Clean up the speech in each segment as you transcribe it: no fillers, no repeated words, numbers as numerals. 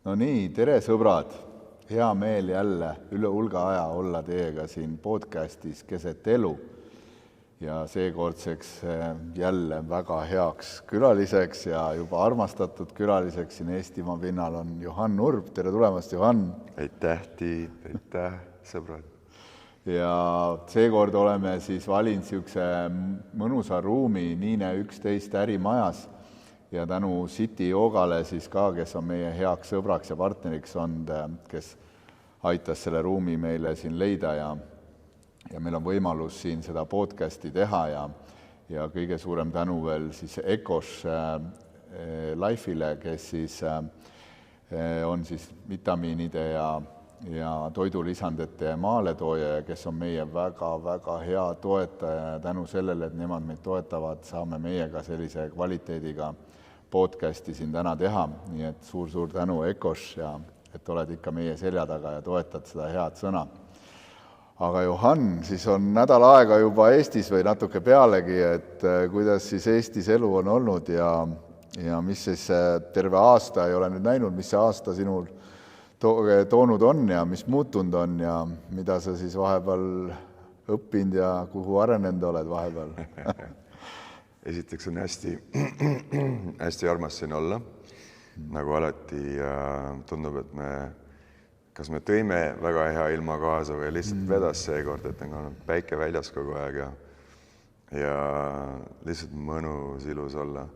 No nii, tere sõbrad! Hea meel jälle üle hulga aja olla teiega siin podcastis Keset elu ja seekordseks jälle väga heaks külaliseks ja juba armastatud külaliseks siin Eestimaa pinnal on Johan Urb. Tere tulemast, Johan! Aitäh, Tiit! Aitäh, sõbrad! Ja seekord oleme siis valinud siukse mõnusa ruumi Niine 11 ärimajas ja tänu City Yoogale siis ka, kes on meie heaks sõbraks ja partneriks olnud, kes aitas selle ruumi meile siin leida ja meil on võimalus siin seda podcasti teha ja kõige suurem tänu veel siis Ecosh Life'ile, kes siis on siis vitamiinide ja toidulisandite maaletooja ja kes on meie väga hea toetaja ja tänu sellele, et nemad meid toetavad, saame meiega sellise kvaliteediga podcasti siin täna teha, nii et suur tänu Ecosh ja et oled ikka meie selja taga ja toetad seda head sõna. Aga Johan, siis on nädal aega juba Eestis või natuke pealegi, et kuidas siis Eestis elu on olnud ja mis siis terve aasta ei ole nüüd näinud, mis see aasta sinul toonud on ja mis muutunud on ja mida sa siis vahepeal õppinud ja kuhu arenenud oled vahepeal? Esiteks on hästi armas siin olla. Nagu alati tundub, et kas me tõime väga hea ilma kaasa või lihtsalt vedas seekord, et on päike väljas kogu aeg ja lihtsalt mõnus ilus olla.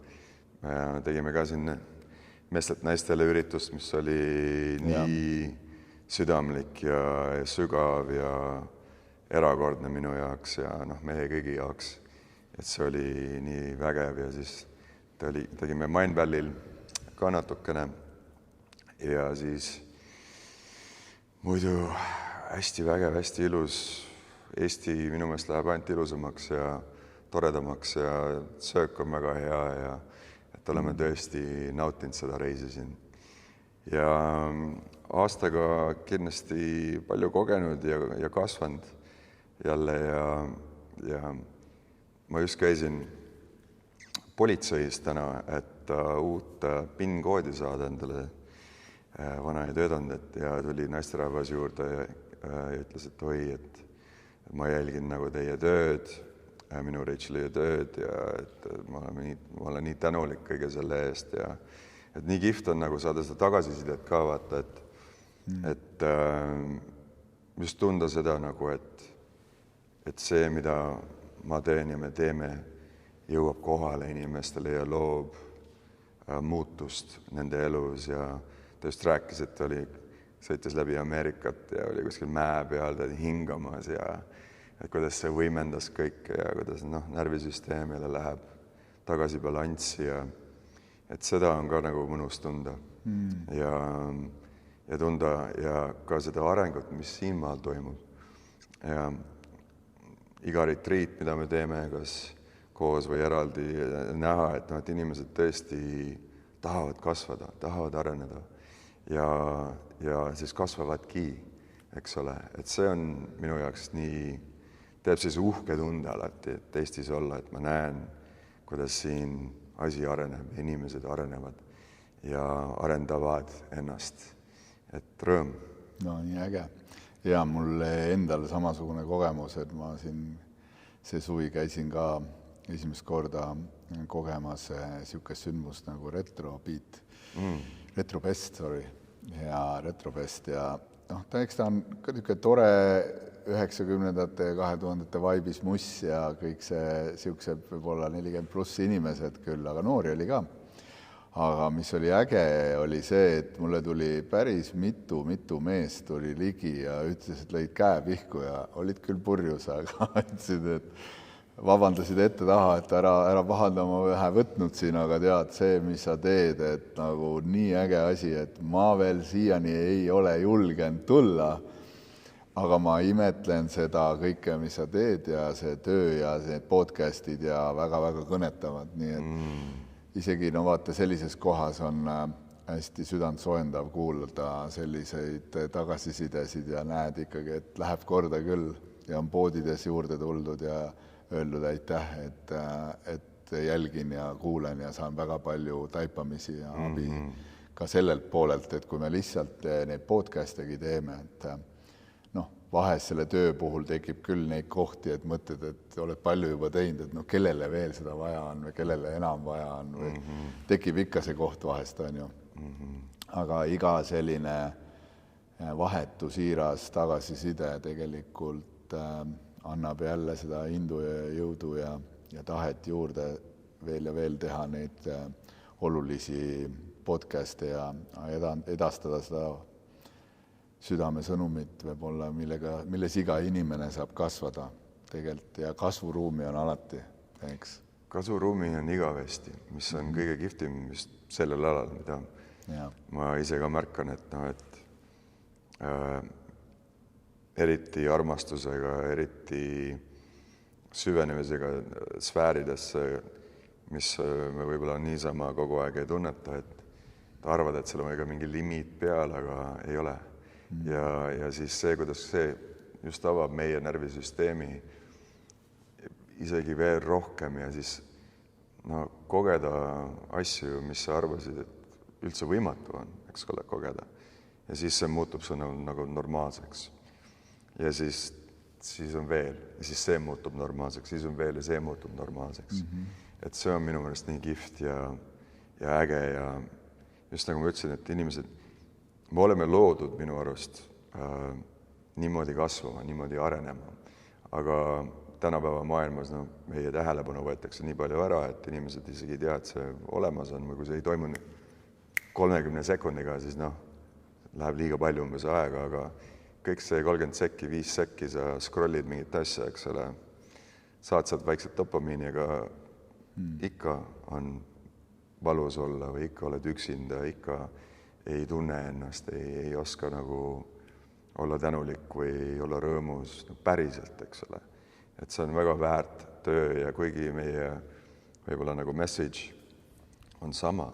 Tegime ka siin meestelt naistele üritust, mis oli nii südamlik ja sügav ja erakordne minu jaoks ja meie kõigi jaoks. Et see oli nii vägev ja siis tegime Mindvalley'l ka natukene ja siis muidu hästi vägev, hästi ilus. Eesti minu meelest läheb ainult ilusamaks ja toredamaks ja söök on väga hea ja et oleme tõesti nautinud seda reisi siin. Ja aastaga kindlasti palju kogenud ja kasvanud jälle ja ma just käisin politseis täna, et uut PIN-koodi saada endale vana ei töötanud ja tuli naisterahvas juurde ja ütles, et oi, et ma jälgin nagu teie tööd, minu Racheli tööd ja et ma olen nii tänulik kõige selle eest ja et nii kihvt on nagu saada seda tagasisidet ka vaata, et just tunda seda nagu, et see, mida ma teen ja me teeme, jõuab kohale inimestele ja loob muutust nende elus ja ta just rääkis, et sõitis läbi Ameerikat ja oli kuskil mäe peal hingamas ja et kuidas see võimendas kõike ja kuidas närvisüsteemile läheb tagasi balanssi ja et seda on ka nagu mõnus tunda ja tunda ja ka seda arengut, mis siin maal toimub ja iga retriit, mida me teeme, kas koos või eraldi, näha, et inimesed tõesti tahavad kasvada, tahavad areneda ja siis kasvavadki, eks ole. Et see on minu jaoks nii, teeb siis uhke tunde alati, et Eestis olla, et ma näen, kuidas siin asi areneb, inimesed arenevad ja arendavad ennast. Et rõõm. No nii äge. Ja mul endal samasugune kogemus, et ma siin see suvi käisin ka esimest korda kogemas siukest sündmust nagu Retrobest ja Retrobest ja eks ta on ka niisugune tore 90ndate ja 2000ndate vaibis muss ja kõik see siuksed võib-olla 40+ inimesed küll, aga noori oli ka. Aga mis oli äge, oli see, et mulle tuli päris mitu meest tuli ligi ja ütles, et lõid käe pihku ja olid küll purjus, aga ütlesid, et vabandasid ette taha, et ära pahanda, ma vähe võtnud siin, aga tead, see, mis sa teed, et nagu nii äge asi, et ma veel siiani ei ole julgenud tulla, aga ma imetlen seda kõike, mis sa teed ja see töö ja see podcastid ja väga kõnetavad, nii et isegi vaata sellises kohas on hästi südant soojendav kuulda selliseid tagasisidesid ja näed ikkagi, et läheb korda küll ja on poodides juurde tuldud ja öeldud aitäh, et jälgin ja kuulen ja saan väga palju taipamisi ja abi ka sellelt poolelt, et kui me lihtsalt neid podcast'egi teeme, et vahest selle töö puhul tekib küll neid kohti, et mõtled, et oled palju juba teinud, et kellele veel seda vaja on või kellele enam vaja on või tekib ikka see koht vahest, on ju. Aga iga selline vahetu siiras tagasiside tegelikult annab jälle seda indu ja jõudu ja tahet juurde veel ja veel teha neid olulisi podcast'e ja edastada seda südamesõnumit võib-olla, milles iga inimene saab kasvada tegelikult ja kasvuruumi on alati, eks. Kasvuruumi on igavesti, mis on kõige kihvtim just sellel alal, mida ma ise ka märkan, et eriti armastusega, eriti süvenemisega sfääridesse, mis me võib-olla niisama kogu aeg ei tunneta, et arvad, et seal on ka mingi limiit peal, aga ei ole. Ja siis see, kuidas see just avab meie närvisüsteemi isegi veel rohkem ja siis kogeda asju, mis sa arvasid, et üldse võimatu on, eks ole, kogeda. Ja siis see muutub su nagu normaalseks. Ja siis on veel, ja siis see muutub normaalseks, siis on veel ja see muutub normaalseks. Et see on minu meelest nii kihvt ja äge ja just nagu ma ütlesin, et inimesed me oleme loodud minu arust niimoodi kasvama, niimoodi arenema, aga tänapäeva maailmas meie tähelepanu võetakse nii palju ära, et inimesed isegi ei tea, et see olemas on või kui see ei toimu 30 sekundiga, siis läheb liiga palju umbes aega, aga kõik see 30 sekki, 5 sekki sa scrollid mingit asja, eks ole, saad sealt vaikselt dopamiini, aga ikka on valus olla või ikka oled üksinda, ikka ei tunne ennast, ei oska nagu olla tänulik või olla rõõmus päriselt, eks ole. Et see on väga väärt töö ja kuigi meie võib-olla nagu message on sama,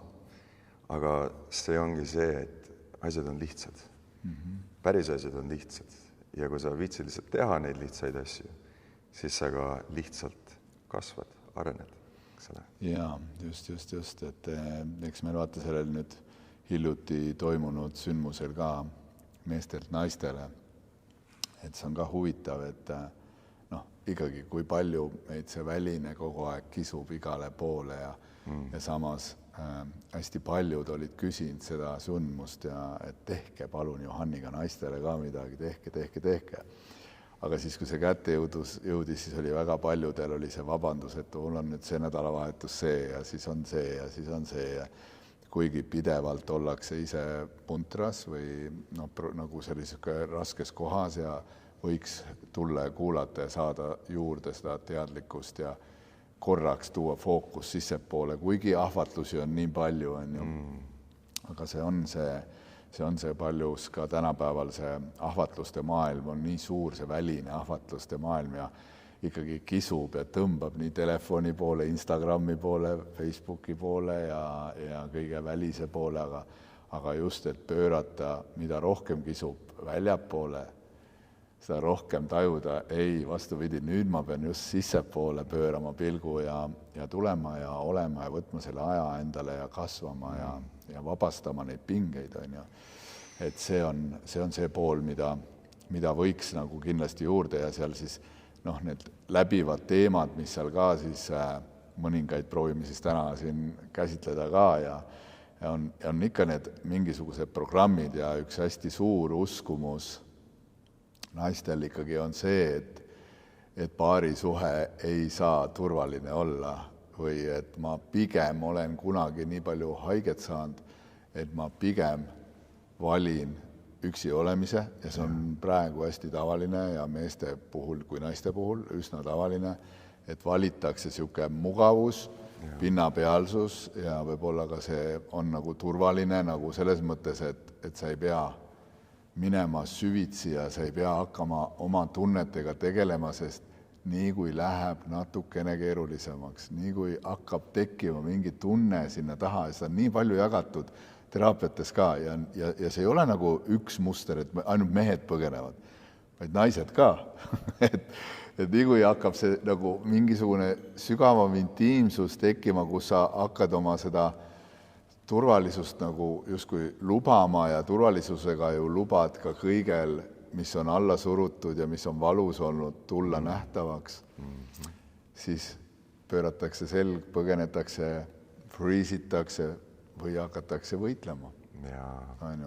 aga see ongi see, et asjad on lihtsad. Päris asjad on lihtsad ja kui sa viitsid lihtsalt teha neid lihtsaid asju, siis sa ka lihtsalt kasvad, arened, eks ole. Jaa, just, et eks meil vaata sellel nüüd hiljuti toimunud sündmusel ka meestelt naistele, et see on ka huvitav, et ikkagi kui palju meid see väline kogu aeg kisub igale poole ja samas hästi paljud olid küsinud seda sündmust ja et tehke palun Johanniga naistele ka midagi, tehke. Aga siis, kui see kätte jõudis, siis oli väga paljudel oli see vabandus, et mul on nüüd see nädalavahetus see ja siis on see ja siis on see ja kuigi pidevalt ollakse ise puntras või nagu sellises raskes kohas ja võiks tulla ja kuulata ja saada juurde seda teadlikkust ja korraks tuua fookus sissepoole, kuigi ahvatlusi on nii palju, on ju. Aga see on see paljus ka tänapäeval see ahvatluste maailm on nii suur, see väline ahvatluste maailm ja ikkagi kisub ja tõmbab nii telefoni poole, Instagrami poole, Facebooki poole ja kõige välise poole, aga just, et pöörata, mida rohkem kisub väljapoole, seda rohkem tajuda, ei, vastupidi, nüüd ma pean just sissepoole pöörama pilgu ja tulema ja olema ja võtma selle aja endale ja kasvama ja vabastama neid pingeid, on ju. Et see on see pool, mida võiks nagu kindlasti juurde ja seal siis need läbivad teemad, mis seal ka siis mõningaid proovime siis täna siin käsitleda ka ja on ikka need mingisugused programmid ja üks hästi suur uskumus naistel ikkagi on see, et paarisuhe ei saa turvaline olla või et ma pigem olen kunagi nii palju haiget saanud, et ma pigem valin üksi olemise ja see on praegu hästi tavaline ja meeste puhul kui naiste puhul üsna tavaline, et valitakse sihuke mugavus, pinnapealsus ja võib-olla ka see on nagu turvaline nagu selles mõttes, et sa ei pea minema süvitsi ja sa ei pea hakkama oma tunnetega tegelema, sest nii kui läheb natukene keerulisemaks, nii kui hakkab tekkima mingi tunne sinna taha ja seda on nii palju jagatud teraapiates ka ja see ei ole nagu üks muster, et ainult mehed põgenevad, vaid naised ka. et nii kui hakkab see nagu mingisugune sügavam intiimsus tekkima, kus sa hakkad oma seda turvalisust nagu justkui lubama ja turvalisusega ju lubad ka kõigel, mis on alla surutud ja mis on valus olnud, tulla nähtavaks, siis pööratakse selg, põgenetakse, freezitakse või hakatakse võitlema.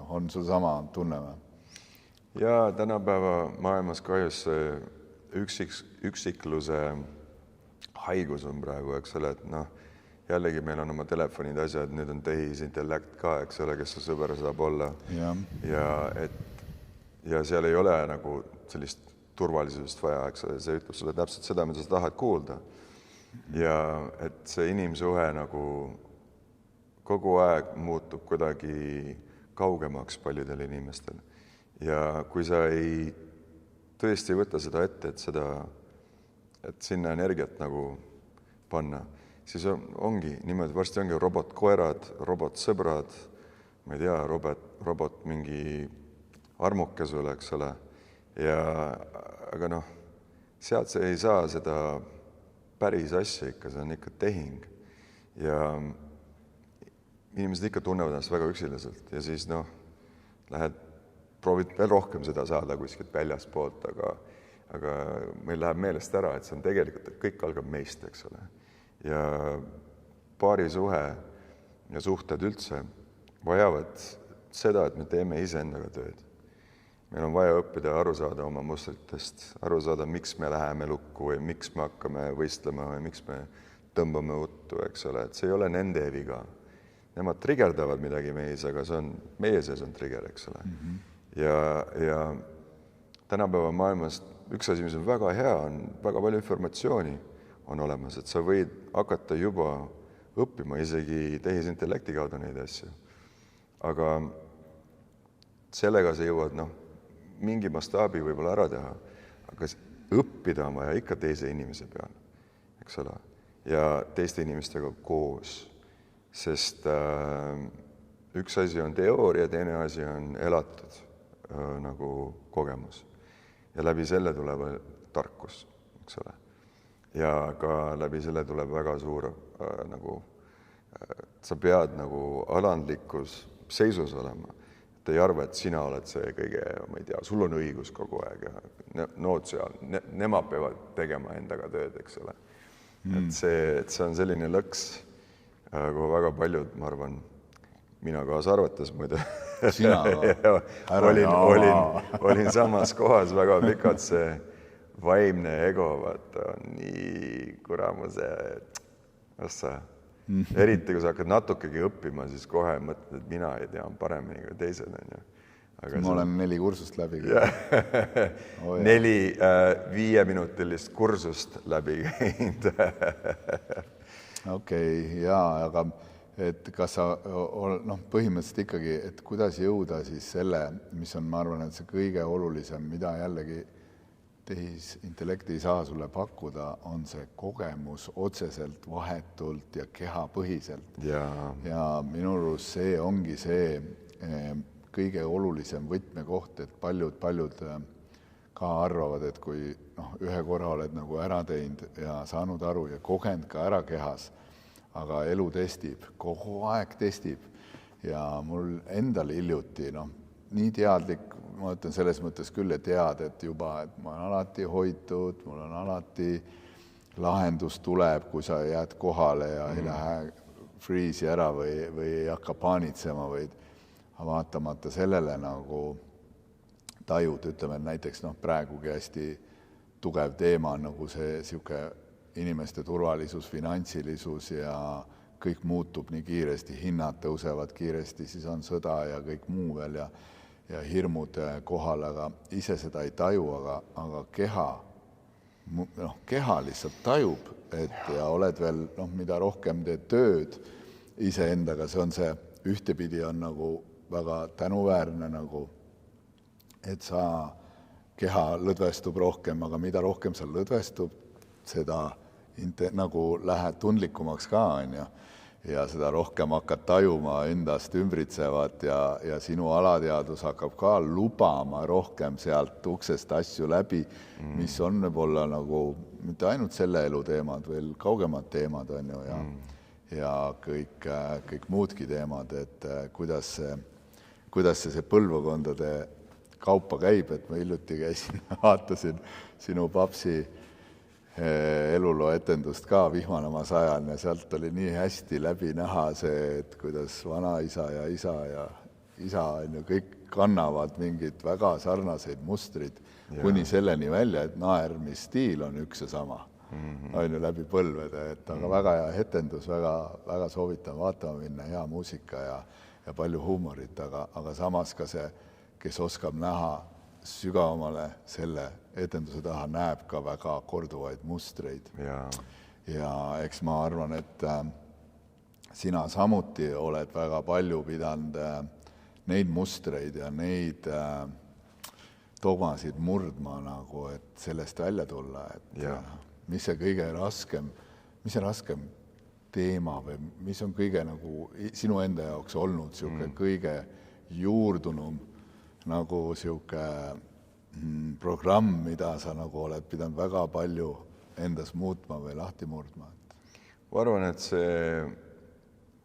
On sul sama tunne või? Ja tänapäeva maailmas kahjus üksikluse haigus on praegu, eks ole, et jällegi meil on oma telefonid asjad, nüüd on tehisintellekt ka, eks ole, kes su sõber saab olla. Ja seal ei ole nagu sellist turvalisusest vaja, eks ole, see ütleb sulle täpselt seda, mida sa tahad kuulda. Ja et see inimsuhe nagu kogu aeg muutub kuidagi kaugemaks paljudel inimestel. Ja kui sa ei tõesti võta seda ette, et sinna energiat nagu panna, siis ongi niimoodi, varsti ongi robotkoerad, robotsõbrad, ma ei tea, robot mingi armuke sulle, eks ole. Aga sealt see ei saa seda päris asja ikka, see on ikka tehing. Ja inimesed ikka tunnevad ennast väga üksiliselt ja siis proovid veel rohkem seda saada kuskilt väljaspoolt, aga meil läheb meelest ära, et see on tegelikult, et kõik algab meist, eks ole. Ja paarisuhe ja suhted üldse vajavad seda, et me teeme iseendaga tööd. Meil on vaja õppida aru saada oma mustritest, aru saada, miks me läheme lukku või miks me hakkame võistlema või miks me tõmbame uttu, eks ole, et see ei ole nende viga. Nemad trigerdavad midagi meis, aga see on, meie sees on trigger, eks ole. Ja tänapäeva maailmas üks asi, mis on väga hea, on väga palju informatsiooni on olemas, et sa võid hakata juba õppima isegi tehisintellekti kaudu neid asju. Aga sellega sa jõuad mingi mastaabi võib-olla ära teha, aga õppida on vaja ikka teise inimese peal, eks ole, ja teiste inimestega koos, sest üks asi on teooria, teine asi on elatud nagu kogemus ja läbi selle tuleb tarkus, eks ole. Ja ka läbi selle tuleb väga suur sa pead nagu alandlikus seisus olema. Et ei arva, et sina oled see kõige, ma ei tea, sul on õigus kogu aeg ja nood seal, nemad peavad tegema endaga tööd, eks ole. Et see on selline lõks, kui väga paljud, ma arvan, mina kaasa arvates muide. Sina olin samas kohas väga pikalt, see vaimne ego, vaata, nii kuramuse, eriti kui sa hakkad natukegi õppima, siis kohe mõtled, et mina ei tea paremini kui teised. Ma olen 4 kursust läbi. 4 5-minutilist kursust läbi käinud. Okei, jaa, aga et kas sa põhimõtteliselt ikkagi, et kuidas jõuda siis selle, mis on, ma arvan, et see kõige olulisem, mida jällegi tehisintellekti ei saa sulle pakkuda, on see kogemus otseselt, vahetult ja kehapõhiselt. Ja minu arust see ongi see kõige olulisem võtmekoht, et paljud ka arvavad, et kui ühe korra oled nagu ära teinud ja saanud aru ja kogenud ka ära kehas, aga elu testib, kogu aeg testib ja mul endal hiljuti, nii teadlik, ma ütlen selles mõttes küll, et tead, et juba, et ma olen alati hoitud, mul on alati lahendus tuleb, kui sa jääd kohale ja ei lähe freeze'i ära või ei hakka paanitsema, vaid vaatamata sellele nagu tajud, ütleme, näiteks praegugi hästi tugev teema on nagu see siuke inimeste turvalisus, finantsilisus ja kõik muutub nii kiiresti, hinnad tõusevad kiiresti, siis on sõda ja kõik muu veel ja hirmud kohal, aga ise seda ei taju, aga keha lihtsalt tajub, ja oled veel, mida rohkem teed tööd iseendaga, see on see ühtepidi on nagu väga tänuväärne nagu, et sa keha lõdvestub rohkem, aga mida rohkem sa lõdvestub, seda nagu lähed tundlikumaks ka, ja seda rohkem hakkad tajuma endast ümbritsevat ja sinu alateadus hakkab ka lubama rohkem sealt uksest asju läbi, mis on võib-olla nagu mitte ainult selle elu teemad, veel kaugemad teemad on ju, ja kõik muudki teemad, et kuidas see põlvkondade kaupa käib, et ma hiljuti käisin, vaatasin sinu papsi eluloo etendust ka Vihmanama sajal ja sealt oli nii hästi läbi näha see, et kuidas vanaisa ja isa on ju, kõik kannavad mingid väga sarnaseid mustrid kuni selleni välja, et naermisstiil on üks ja sama. On ju läbi põlvede, et aga väga hea etendus, väga soovitan vaatama minna, hea muusika ja palju huumorit, aga samas ka see, kes oskab näha sügavamale selle etenduse taha, näeb ka väga korduvaid mustreid. Ja eks ma arvan, et sina samuti oled väga palju pidanud neid mustreid ja neid dogmasid murdma nagu, et sellest välja tulla, et mis see kõige raskem teema või mis on kõige nagu sinu enda jaoks olnud siuke kõige juurdunum nagu siuke programm, mida sa nagu oled pidanud väga palju endas muutma või lahti murdma? Ma arvan, et see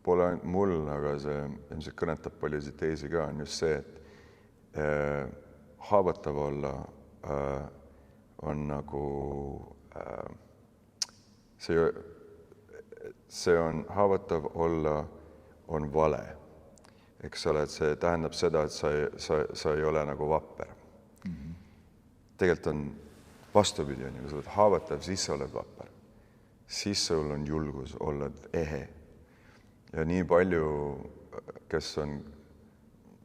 pole ainult mul, aga see ilmselt kõnetab paljusid teisi ka, on just see, et haavatav olla on nagu see on haavatav olla on vale. Eks ole, et see tähendab seda, et sa ei ole nagu vapper. Tegelikult on vastupidi, kui sa oled haavatav, siis sa oled vapper. Siis sul on julgus olla ehe. Ja nii palju, kes on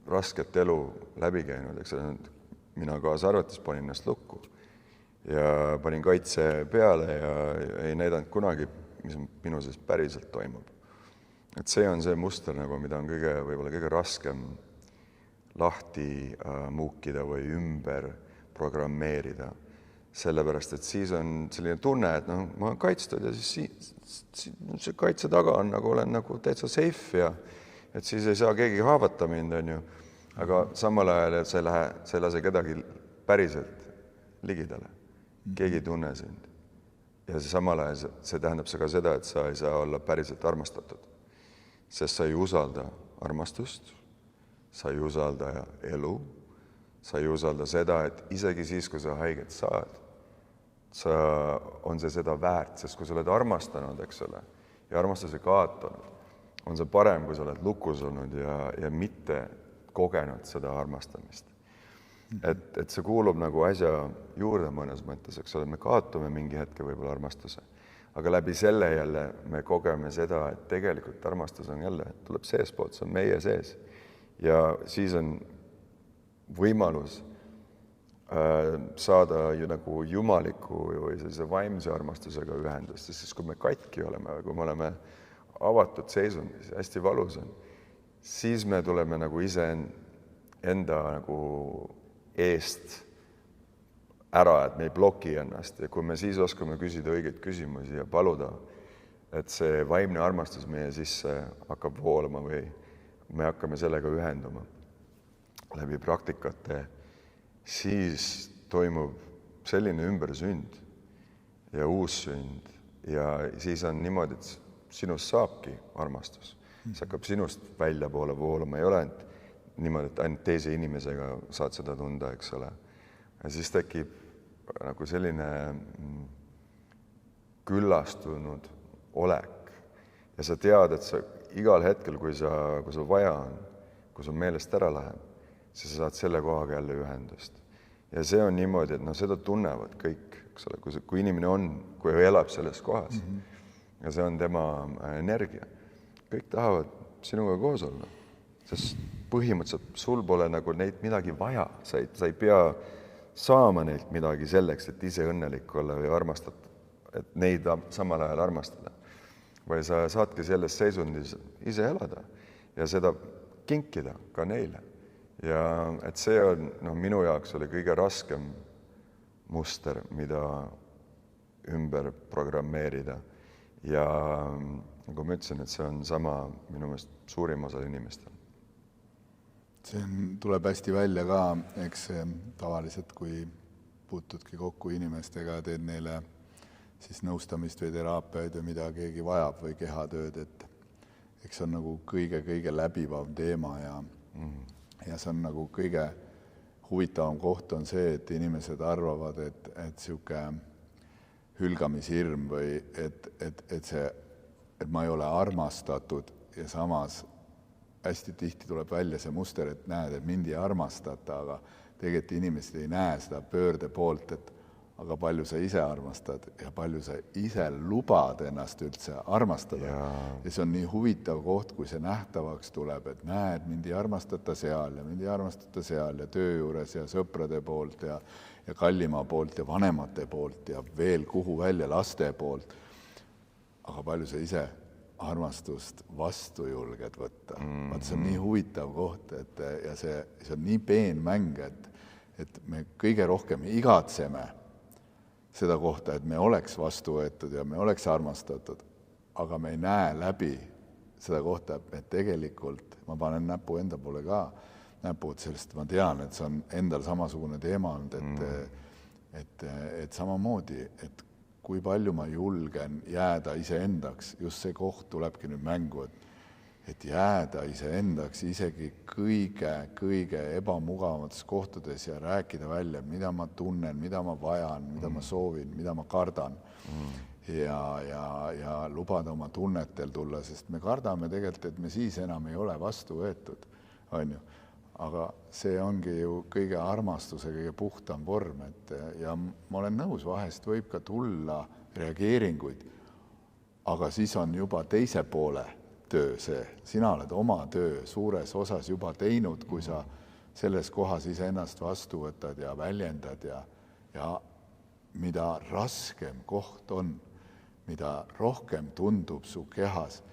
rasket elu läbi käinud, eks ole, mina kaasa arvates panin ennast lukku ja panin kaitse peale ja ei näidanud kunagi, mis minu sees päriselt toimub. Et see on see muster, nagu, mida on võib-olla kõige raskem lahti muukida või ümber programmeerida. Sellepärast, et siis on selline tunne, et ma olen kaitstud ja siis see kaitse taga on, nagu olen nagu täitsa safe ja et siis ei saa keegi haavata mind, on ju. Aga samal ajal, et sa ei lase kedagi päriselt ligidale. Keegi ei tunne sind. Ja samal ajal see tähendab ka seda, et sa ei saa olla päriselt armastatud. Sest sa ei usalda armastust, sa ei usalda elu, sa ei usalda seda, et isegi siis, kui sa haiget saad, on see seda väärt, sest kui sa oled armastanud, eks ole, ja armastuse kaotanud, on see parem, kui sa oled lukus olnud ja mitte kogenud seda armastamist. Et see kuulub nagu asja juurde mõnes mõttes, eks ole, me kaotame mingi hetke võib-olla armastuse, aga läbi selle jälle me kogeme seda, et tegelikult armastus on jälle, tuleb seespoolt, see on meie sees. Ja siis on võimalus saada ju nagu jumaliku või sellise vaimse armastusega ühendust, sest siis kui me katki oleme või kui me oleme avatud seisundis, hästi valus on, siis me tuleme nagu ise enda nagu eest ära, et me ei bloki ennast ja kui me siis oskame küsida õigeid küsimusi ja paluda, et see vaimne armastus meie sisse hakkab voolama või me hakkame sellega ühenduma läbi praktikate, siis toimub selline ümbersünd ja uus sünd ja siis on niimoodi, et sinust saabki armastus. See hakkab sinust välja poole voolama, ei ole niimoodi, et ainult teise inimesega saad seda tunda, eks ole. Ja siis tekib nagu selline küllastunud olek ja sa tead, et sa igal hetkel, kui sa vaja on, kui sul meelest ära läheb, siis sa saad selle kohaga jälle ühendust. Ja see on niimoodi, et seda tunnevad kõik, eks ole, kui inimene on, kui elab selles kohas ja see on tema energia. Kõik tahavad sinuga koos olla, sest põhimõtteliselt sul pole nagu neid midagi vaja, sa ei pea saama neilt midagi selleks, et ise õnnelik olla või armastada, et neid samal ajal armastada. Või sa saadki selles seisundis ise elada ja seda kinkida ka neile. Ja et see on, minu jaoks oli kõige raskem muster, mida ümber programmeerida. Ja nagu ma ütlesin, et see on sama minu meelest suurim osa inimestel. See tuleb hästi välja ka, eks tavaliselt, kui puutudki kokku inimestega, teed neile siis nõustamist või teraapiaid või mida keegi vajab või kehatööd, et eks see on nagu kõige läbivam teema ja see on nagu kõige huvitavam koht on see, et inimesed arvavad, et sihuke hülgamishirm või et ma ei ole armastatud ja samas hästi tihti tuleb välja see muster, et näed, et mind ei armastata, aga tegelikult inimesed ei näe seda pöörde poolt, et aga palju sa ise armastad ja palju sa ise lubad ennast üldse armastada. Ja see on nii huvitav koht, kui see nähtavaks tuleb, et näed, mind ei armastata seal ja mind ei armastata seal ja töö juures ja sõprade poolt ja kallima poolt ja vanemate poolt ja veel kuhu välja laste poolt. Aga palju sa ise armastust vastu julged võtta. See on nii huvitav koht, ja see on nii peen mäng, et me kõige rohkem igatseme seda kohta, et me oleks vastu võetud ja me oleks armastatud, aga me ei näe läbi seda kohta, et me tegelikult, ma panen näpu enda poole ka, näpud sellest, ma tean, et see on endal samasugune teema olnud, et samamoodi, et kui palju ma julgen jääda iseendaks, just see koht tulebki nüüd mängu, et jääda iseendaks isegi kõige ebamugavates kohtades ja rääkida välja, mida ma tunnen, mida ma vajan, mida ma soovin, mida ma kardan ja lubada oma tunnetel tulla, sest me kardame tegelikult, et me siis enam ei ole vastu võetud, on ju. Aga see ongi ju kõige armastuse, kõige puhtam vorm, ja ma olen nõus, vahest võib ka tulla reageeringuid, aga siis on juba teise poole töö see. Sina oled oma töö suures osas juba teinud, kui sa selles kohas iseennast vastu võtad ja väljendad ja mida raskem koht on, mida rohkem tundub su kehas,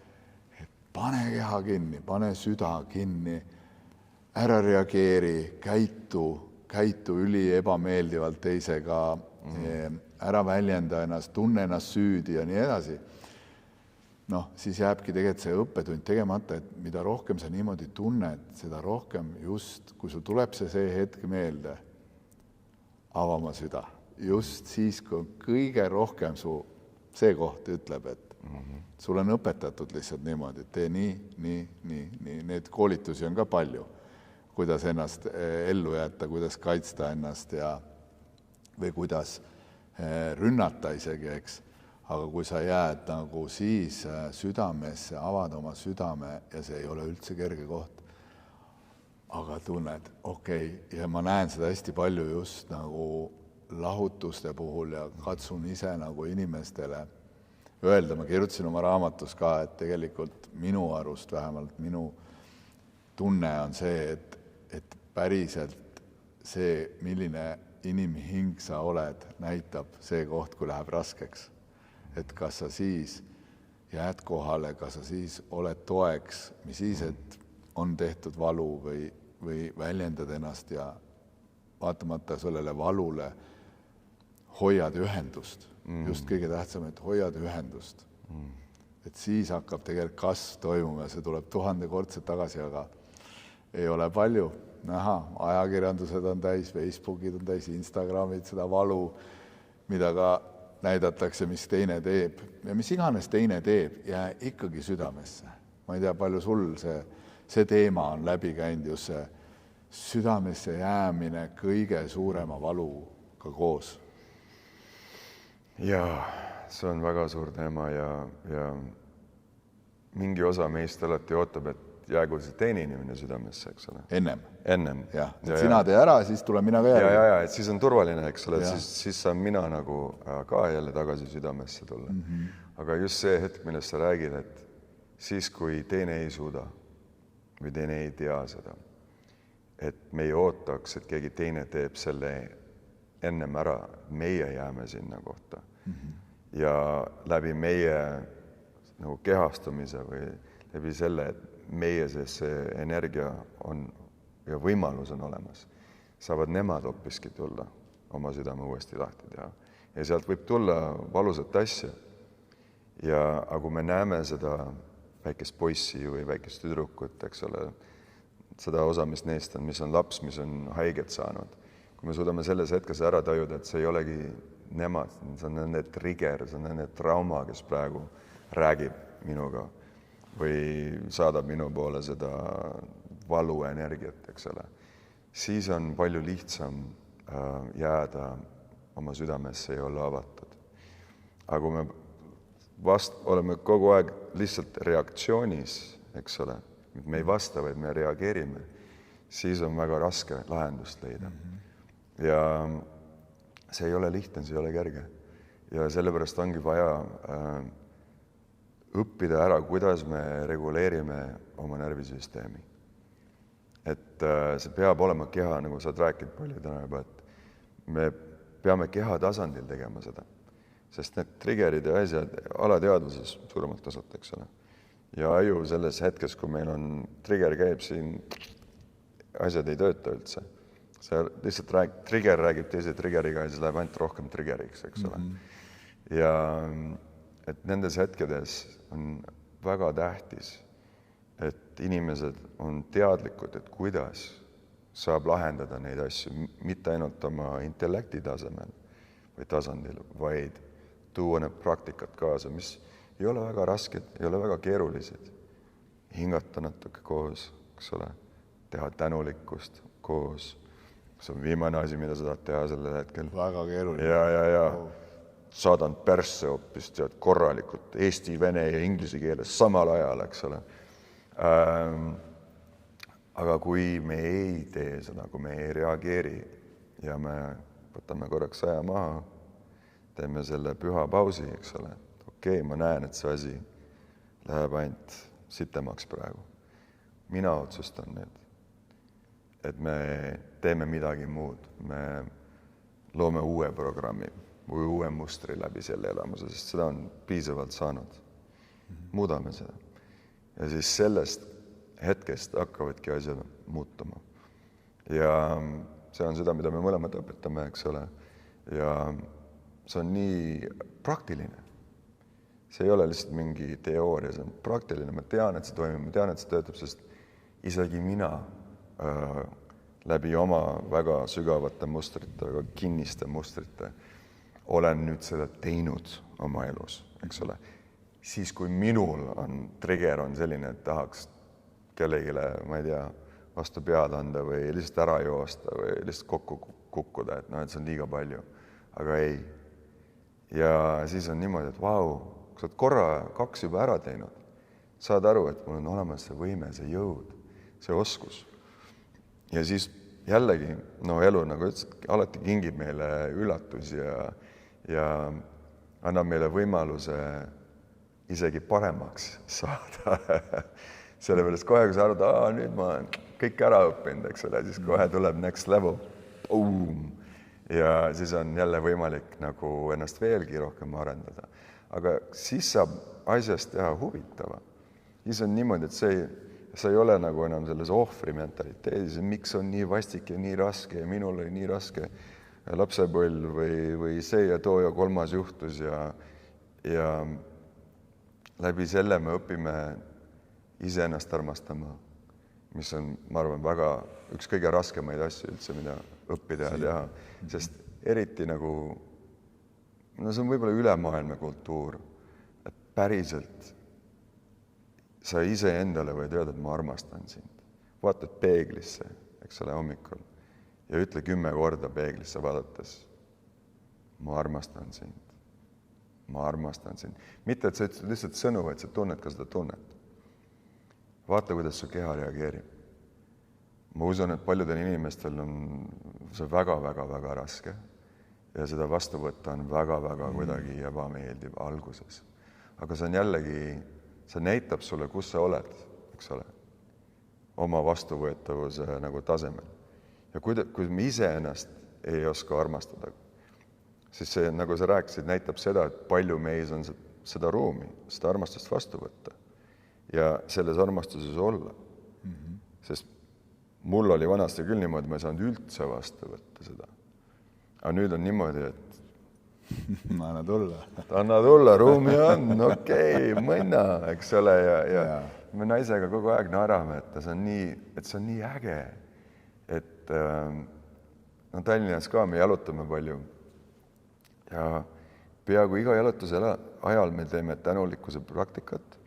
et pane keha kinni, pane süda kinni, ära reageeri, käitu üli ebameeldivalt teisega, ära väljenda ennast, tunne ennast süüdi ja nii edasi. Siis jääbki tegelikult see õppetund tegemata, et mida rohkem sa niimoodi tunned, seda rohkem just, kui sul tuleb see hetk meelde, avama süda. Just siis, kui kõige rohkem see koht ütleb, et sul on õpetatud lihtsalt niimoodi, et tee nii. Need koolitusi on ka palju, kuidas ennast ellu jätta, kuidas kaitsta ennast või kuidas rünnata isegi, eks. Aga kui sa jääd nagu siis südamesse, avad oma südame ja see ei ole üldse kerge koht, aga tunned, okei, ja ma näen seda hästi palju just nagu lahutuste puhul ja katsun ise nagu inimestele öelda, ma kirjutasin oma raamatus ka, et tegelikult minu arust vähemalt minu tunne on see, et päriselt see, milline inimhing sa oled, näitab see koht, kui läheb raskeks. Et kas sa siis jääd kohale, kas sa siis oled toeks, mis siis, et on tehtud valu või väljendad ennast ja vaatamata sellele valule hoiad ühendust. Just kõige tähtsam, et hoiad ühendust. Et siis hakkab tegelikult kasv toimuma ja see tuleb 1000-kordselt tagasi, aga ei ole palju. Näha, ajakirjandused on täis, Facebookid on täis, Instagramid, seda valu, mida ka näidatakse, mis teine teeb ja mis iganes teine teeb, jää ikkagi südamesse. Ma ei tea, palju sul see teema on läbi käinud, just see südamesse jäämine kõige suurema valuga koos. Jaa, see on väga suur teema ja mingi osa meist alati ootab, et jäägu see teine inimene südamesse, eks ole. Ennem. Jah, et sina tee ära, siis tuleb mina ka järgi. Ja, et siis on turvaline, eks ole, siis saan mina nagu ka jälle tagasi südamesse tulla. Aga just see hetk, millest sa räägid, et siis, kui teine ei suuda või teine ei tea seda, et me ei ootaks, et keegi teine teeb selle ennem ära, meie jääme sinna kohta. Ja läbi meie nagu kehastumise või läbi selle, et meie sees see energia on ja võimalus on olemas, saavad nemad hoopiski tulla oma südame uuesti lahti teha. Ja sealt võib tulla valusat asja. Aga kui me näeme seda väikest poissi või väikest tüdrukut, eks ole, seda osa, mis neist on, mis on laps, mis on haiget saanud, kui me suudame selles hetkes ära tajuda, et see ei olegi nemad, see on nende trigger, see on nende trauma, kes praegu räägib minuga või saadab minu poole seda valuenergiat, eks ole, siis on palju lihtsam jääda oma südamesse ja olla avatud. Aga kui me oleme kogu aeg lihtsalt reaktsioonis, eks ole, me ei vasta, vaid me reageerime, siis on väga raske lahendust leida. Ja see ei ole lihtne, see ei ole kerge. Ja sellepärast ongi vaja õppida ära, kuidas me reguleerime oma närvisüsteemi. Et see peab olema keha, nagu sa oled rääkinud palju täna juba, et me peame keha tasandil tegema seda. Sest need triggerid ja asjad alateadvuses suuremalt tasult, eks ole. Ja aju selles hetkes, kui meil on trigger käib siin, asjad ei tööta üldse. See lihtsalt trigger räägib teise triggeriga ja siis läheb ainult rohkem triggeriks, eks ole. Ja et nendes hetkedes on väga tähtis, et inimesed on teadlikud, et kuidas saab lahendada neid asju, mitte ainult oma intellekti tasemel või tasandil, vaid tuua need praktikad kaasa, mis ei ole väga rasked, ei ole väga keerulised. Hingata natuke koos, eks ole, teha tänulikkust koos. See on viimane asi, mida sa tahad teha sellel hetkel. Väga keeruline. Ja. Saadan persse hoopis korralikult eesti, vene ja inglise keeles samal ajal, eks ole. Aga kui me ei tee seda, kui me ei reageeri ja me võtame korraks aja maha, teeme selle püha pausi, eks ole. Okei, ma näen, et see asi läheb ainult sitemaks praegu. Mina otsustan nüüd, et me teeme midagi muud. Me loome uue programmi või uue mustri läbi selle elamuse, sest seda on piisavalt saanud. Muudame seda. Ja siis sellest hetkest hakkavadki asjad muutuma. Ja see on seda, mida me mõlemad õpetame, eks ole. Ja see on nii praktiline. See ei ole lihtsalt mingi teooria, see on praktiline. Ma tean, et see toimib, ma tean, et see töötab, sest isegi mina läbi oma väga sügavate mustrite, väga kinniste mustrite olen nüüd seda teinud oma elus, eks ole. Siis, kui minul on trigger on selline, et tahaks kellegile, ma ei tea, vastu pead anda või lihtsalt ära joosta või lihtsalt kokku kukkuda, et see on liiga palju. Aga ei. Ja siis on niimoodi, et vau, kui sa oled korra 2 juba ära teinud, saad aru, et mul on olemas see võime, see jõud, see oskus. Ja siis jällegi, elu, nagu ütlesid, alati kingib meile üllatusi ja annab meile võimaluse isegi paremaks saada. Sellepärast kohe, kui sa arvad, nüüd ma olen kõik ära õppinud, eks ole, siis kohe tuleb next level. Boom! Ja siis on jälle võimalik nagu ennast veelgi rohkem arendada. Aga siis saab asjast teha huvitava. Siis on niimoodi, et sa ei ole nagu enam selles ohvri mentaliteedis, miks on nii vastik ja nii raske ja minul oli nii raske lapsepõlv või see ja too ja kolmas juhtus ja läbi selle me õpime iseennast armastama, mis on, ma arvan, väga üks kõige raskemaid asju üldse, mida õppida ja teha, sest eriti nagu, see on võib-olla ülemaailmne kultuur, et päriselt sa ise endale võid öelda, et ma armastan sind. Vaatad peeglisse, eks ole, hommikul ja ütle 10 korda peeglisse vaadates, ma armastan sind. Ma armastan sind. Mitte, et sa ütled lihtsalt sõnu, vaid sa tunned ka seda tunnet. Vaata, kuidas su keha reageerib. Ma usun, et paljudel inimestel on see väga raske ja seda vastu võtta on väga kuidagi ebameeldiv alguses. Aga see on jällegi, see näitab sulle, kus sa oled, eks ole, oma vastuvõetavuse nagu tasemel. Ja kui me ise ennast ei oska armastada, siis see, nagu sa rääkisid, näitab seda, et palju meis on seda ruumi, seda armastust vastu võtta ja selles armastuses olla. Sest mul oli vanasti küll niimoodi, ma ei saanud üldse vastu võtta seda. Aga nüüd on niimoodi, et anna tulla. Anna tulla, ruumi on, okei, mõnna, eks ole, ja me naisega kogu aeg naerame, et see on nii äge, et Tallinnas ka me jalutame palju ja peaaegu iga jalutuse ajal me teeme tänulikkuse praktikat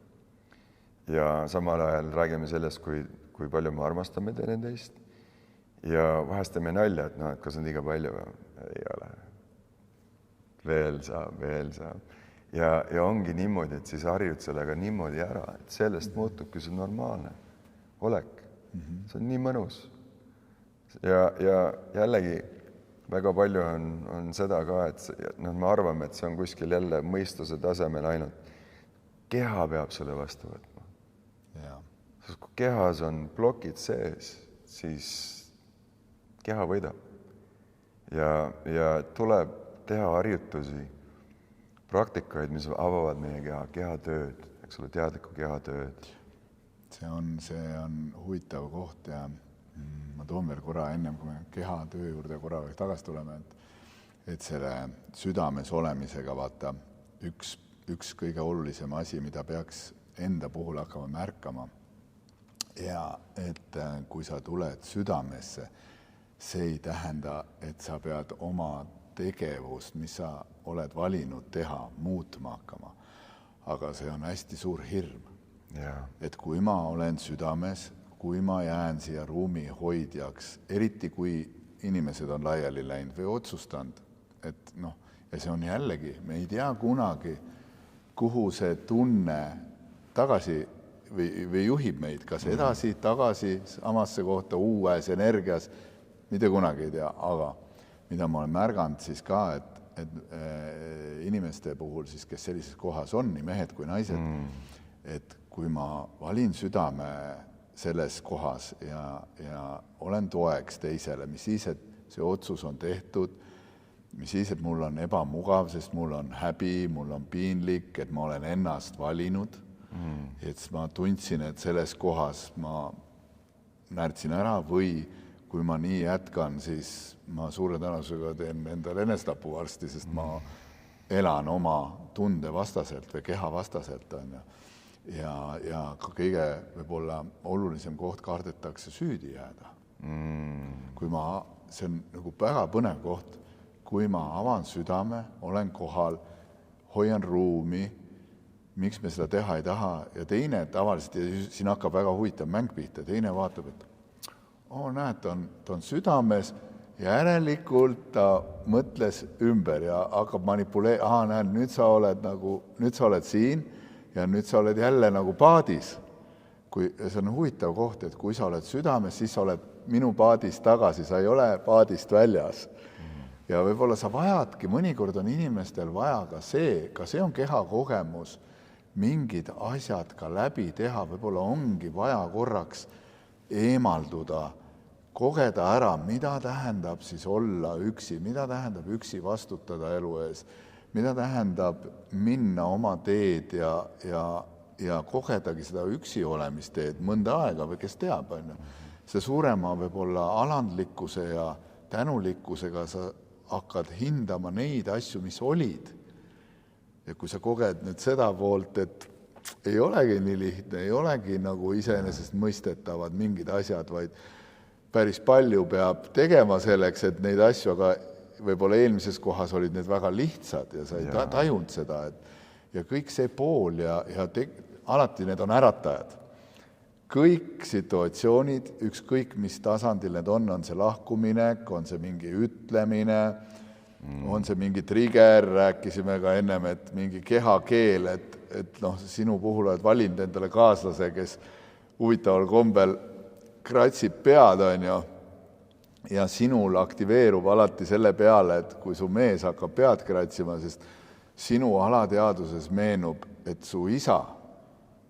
ja samal ajal räägime sellest, kui palju me armastame teineteist ja vahest teeme nalja, et noh, et kas on liiga palju, ei ole. Veel saab. Ja ongi niimoodi, et siis harjud sellega niimoodi ära, et sellest muutubki see normaalne olek. See on nii mõnus. Ja jällegi väga palju on seda ka, et me arvame, et see on kuskil jälle mõistuse tasemel ainult. Keha peab selle vastu võtma. Sest kui kehas on plokid sees, siis keha võidab. Ja tuleb teha harjutusi, praktikaid, mis avavad meie kehatööd, eks ole, teadlikku kehatööd. See on huvitav koht ja ma toon veel korra ennem, kui me kehatöö juurde korra tagasi tuleme, et selle südames olemisega vaata üks kõige olulisem asi, mida peaks enda puhul hakkama märkama. Ja et kui sa tuled südamesse, see ei tähenda, et sa pead oma tegevust, mis sa oled valinud teha, muutma hakkama. Aga see on hästi suur hirm. Et kui ma olen südames, kui ma jään siia ruumi hoidjaks, eriti kui inimesed on laiali läinud või otsustanud, et noh, ja see on jällegi, me ei tea kunagi, kuhu see tunne tagasi või juhib meid, kas edasi, tagasi, samasse kohta, uues energias, mitte kunagi ei tea, aga mida ma olen märganud siis ka, et inimeste puhul, siis, kes sellises kohas on, nii mehed kui naised, et kui ma valin südame selles kohas ja olen toeks teisele, mis siis, et see otsus on tehtud, mis siis, et mul on ebamugav, sest mul on häbi, mul on piinlik, et ma olen ennast valinud, et ma tundsin, et selles kohas ma närtsin ära või kui ma nii jätkan, siis ma suure tõenäosusega teen endale enesetapu varsti, sest ma elan oma tunde vastaselt või keha vastaselt. Ja ka kõige võib-olla olulisem koht kardetakse süüdi jääda. See on nagu väga põnev koht, kui ma avan südame, olen kohal, hoian ruumi, miks me seda teha ei taha ja teine tavaliselt, ja siin hakkab väga huvitav mäng pihta, teine vaatab, et näed, ta on südames ja järelikult ta mõtles ümber ja hakkab näed, nüüd sa oled siin ja nüüd sa oled jälle nagu paadis. See on huvitav koht, et kui sa oled südames, siis sa oled minu paadist tagasi, sa ei ole paadist väljas. Ja võib-olla sa vajadki, mõnikord on inimestel vaja ka see on keha kogemus, mingid asjad ka läbi teha, võib-olla ongi vaja korraks eemalduda, kogeda ära, mida tähendab siis olla üksi, mida tähendab üksi vastutada elu ees, mida tähendab minna oma teed ja kogedagi seda üksi olemisteed mõnda aega või kes teab. See suurema võib-olla alandlikkuse ja tänulikkusega sa hakkad hindama neid asju, mis olid. Ja kui sa koged nüüd seda poolt, et ei olegi nii lihtne, ei olegi nagu iseenesest mõistetavad mingid asjad, vaid päris palju peab tegema selleks, et neid asju, aga võib-olla eelmises kohas olid need väga lihtsad ja sa ei tajunud seda. Ja kõik see pool ja alati need on äratajad. Kõik situatsioonid, ükskõik mis tasandil need on see lahkuminek, on see mingi ütlemine, on see mingi trigger, rääkisime ka ennem, et mingi kehakeel, et sinu puhul oled valinud endale kaaslase, kes huvitaval kombel kratsib pead, ja sinul aktiveerub alati selle peale, et kui su mees hakkab pead kratsima, sest sinu alateaduses meenub, et su isa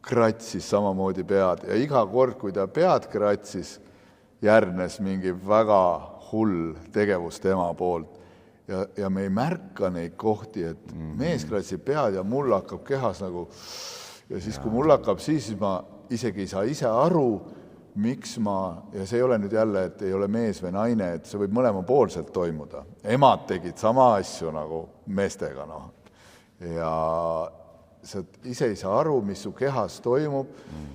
kratsis samamoodi pead ja iga kord, kui ta pead kratsis, järgnes mingi väga hull tegevus tema poolt. Ja me ei märka neid kohti, et mees kratsib pead ja mul hakkab kehas nagu, ja siis kui mul hakkab, siis ma isegi ei saa ise aru, miks ja see ei ole nüüd jälle, et ei ole mees või naine, et see võib mõlemapoolselt toimuda. Emad tegid sama asju nagu meestega. Ja sa ise ei saa aru, mis su kehas toimub,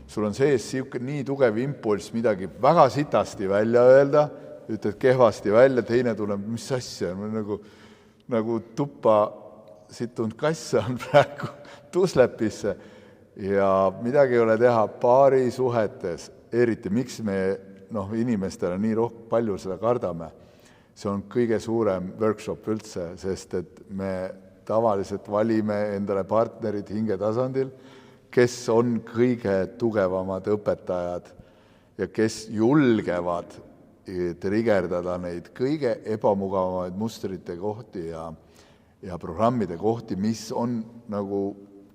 sul on sees nii tugev impulss midagi väga sitasti välja öelda, ütled kehvasti välja, teine tuleb, mis asja, nagu tuppa situnud kass on praegu tuslepisse ja midagi ei ole teha paari suhetes, eriti miks me inimestele nii palju seda kardame, see on kõige suurem workshop üldse, sest et me tavaliselt valime endale partnerid hingetasandil, kes on kõige tugevamad õpetajad ja kes julgevad trigerdada neid kõige ebamugavamaid mustrite kohti ja programmide kohti, mis on nagu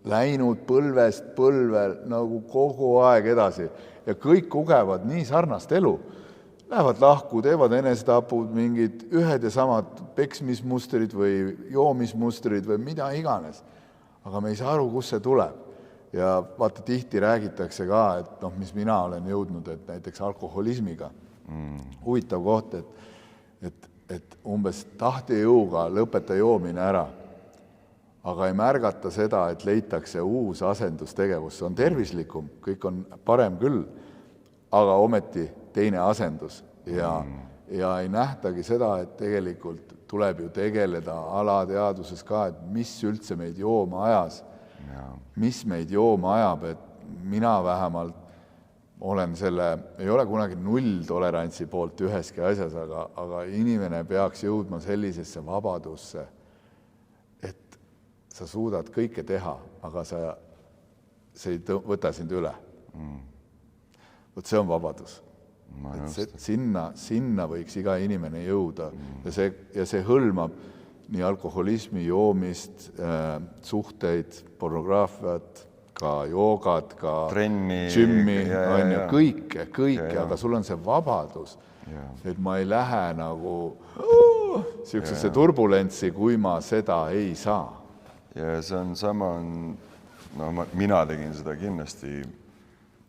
läinud põlvest põlvel nagu kogu aeg edasi ja kõik kogevad nii sarnast elu. Lähevad lahku, teevad enesetapud, mingid ühed ja samad peksmismustrid või joomismustrid või mida iganes. Aga me ei saa aru, kus see tuleb. Ja vaata, tihti räägitakse ka, et mis mina olen jõudnud, et näiteks alkoholismiga. Huvitav koht, et umbes tahtejõuga lõpeta joomine ära. Aga ei märgata seda, et leitakse uus asendustegevus. See on tervislikum, kõik on parem küll, aga ometi teine asendus. Ja ei nähtagi seda, et tegelikult tuleb ju tegeleda alateaduses ka, et mis üldse meid jooma ajas. Mis meid jooma ajab, et mina vähemalt olen ei ole kunagi nulltolerantsi poolt üheski asjas, aga inimene peaks jõudma sellisesse vabadusse, et sa suudad kõike teha, aga see ei võta sind üle. Vot see on vabadus. Sinna võiks iga inimene jõuda ja see hõlmab nii alkoholismi, joomist, suhteid, pornograafiat, ka joogat, ka trenni, gymmi, kõike, aga sul on see vabadus, et ma ei lähe nagu sellisesse turbulentsi, kui ma seda ei saa. Ja see on sama, mina tegin seda kindlasti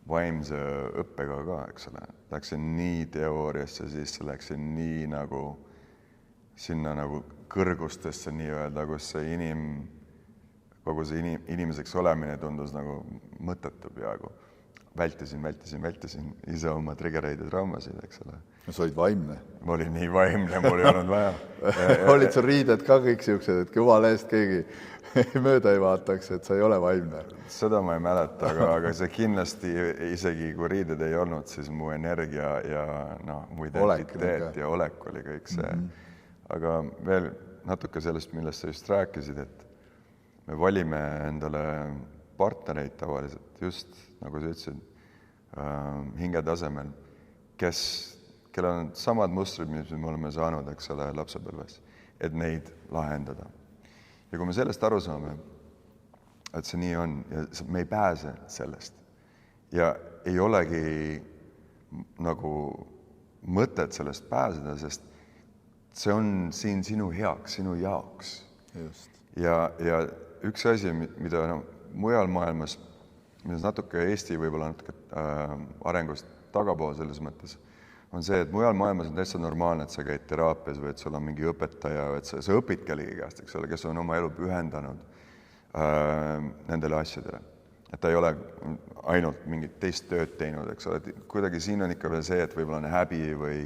vaimse õppega ka, eks ole. Läksin nii teooriasse, siis läksin nii nagu sinna nagu kõrgustesse nii-öelda, kus see kogu see inimeseks olemine tundus nagu mõttetu peaaegu. Vältisin ise oma triggereid ja traumasid, eks ole. Sa olid vaimne. Ma olin nii vaimne, mul ei olnud vaja. Olid sul riided ka kõik siuksed, et jumala eest keegi mööda ei vaataks, et sa ei ole vaimne. Seda ma ei mäleta, aga see kindlasti, isegi kui riided ei olnud, siis mu energia ja mu identiteet ja olek oli kõik see. Aga veel natuke sellest, millest sa just rääkisid, et me valime endale partnereid tavaliselt just, nagu sa ütlesid, hingetasemel, kellel on samad mustrid, mis me oleme saanud, eks ole, lapsepõlves, et neid lahendada. Ja kui me sellest aru saame, et see nii on ja me ei pääse sellest ja ei olegi nagu mõtet sellest pääseda, sest see on siin sinu heaks, sinu jaoks. Just. Ja üks asi, mida mujal maailmas, mis natuke Eesti võib-olla natuke arengust tagapool selles mõttes, on see, et mujal maailmas on täitsa normaalne, et sa käid teraapias või et sul on mingi õpetaja, et sa õpid kellegi käest, eks ole, kes on oma elu pühendanud nendele asjadele. Et ta ei ole ainult mingit teist tööd teinud, eks ole. Kuidagi siin on ikka veel see, et võib-olla on häbi või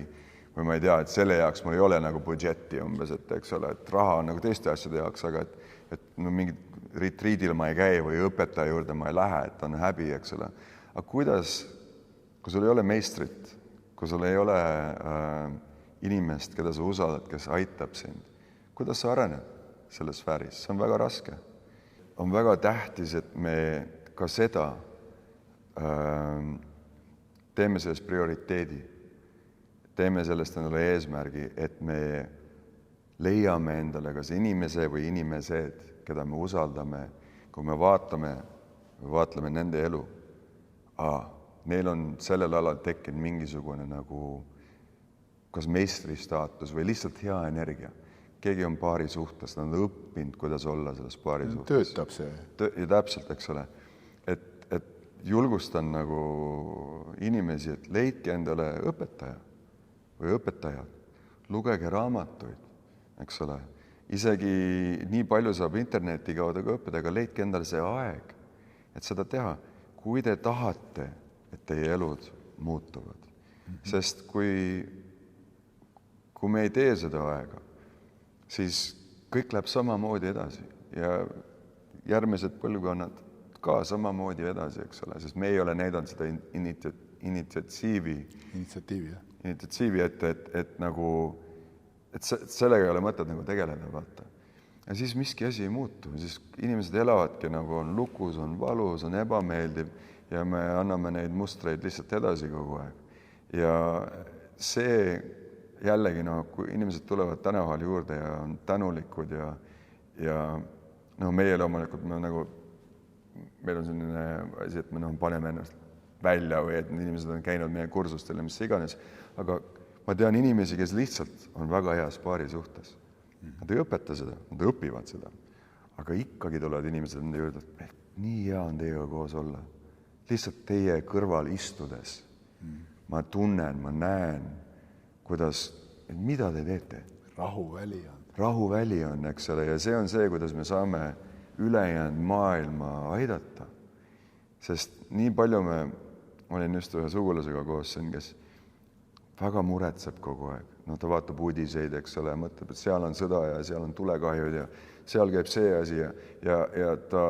ma ei tea, et selle jaoks mul ei ole nagu budžetti umbes, et eks ole, et raha on nagu teiste asjade jaoks, aga et mingit retriidil ma ei käi või õpetaja juurde ma ei lähe, et on häbi, eks ole. Aga kuidas, kui sul ei ole meistrit, kui sul ei ole inimest, keda sa usaldad, kes aitab sind, kuidas sa arened selles sfääris? See on väga raske. On väga tähtis, et me ka seda teeme sellest prioriteedi. Teeme sellest endale eesmärgi, et me leiame endale kas inimese või inimesed, keda me usaldame, kui me vaatleme nende elu. Neil on sellel alal tekkinud mingisugune nagu kas meistristaatus või lihtsalt hea energia. Keegi on paari suhtes, nad on õppinud, kuidas olla selles paari suhtes. Töötab see. Ja täpselt, eks ole. Et julgustan nagu inimesi, et leidke endale õpetaja või õpetajad. Lugege raamatuid, eks ole. Isegi nii palju saab interneti kaudu ka õppida, aga leidke endale see aeg, et seda teha. Kui te tahate, et teie elud muutuvad. Sest kui me ei tee seda aega, siis kõik läheb samamoodi edasi ja järgmised põlvkonnad ka samamoodi edasi, eks ole, sest me ei ole näidanud seda initsiatiivi, et nagu, et sellega ei ole mõtet nagu tegeleda, vaata. Ja siis miski asi ei muutu, siis inimesed elavadki nagu on lukus, on valus, on ebameeldiv ja me anname neid mustreid lihtsalt edasi kogu aeg. Ja see jällegi, kui inimesed tulevad tänaval juurde ja on tänulikud ja meie loomulikult meil on selline asi, et me paneme ennast välja või et inimesed on käinud meie kursustel ja mis iganes, aga ma tean inimesi, kes lihtsalt on väga heas paari suhtes. Nad ei õpeta seda, nad õpivad seda, aga ikkagi tulevad inimesed nende juurde, et nii hea on teiega koos olla. Lihtsalt teie kõrval istudes. Ma tunnen, ma näen, kuidas, mida te teete. Rahuväli on, eks ole, ja see on see, kuidas me saame ülejäänud maailma aidata. Sest nii palju ma olin just ühe sugulasega koos siin, kes väga muretseb kogu aeg. Ta vaatab uudiseid, eks ole, mõtleb, et seal on sõda ja seal on tulekahjud ja seal käib see asi ja ta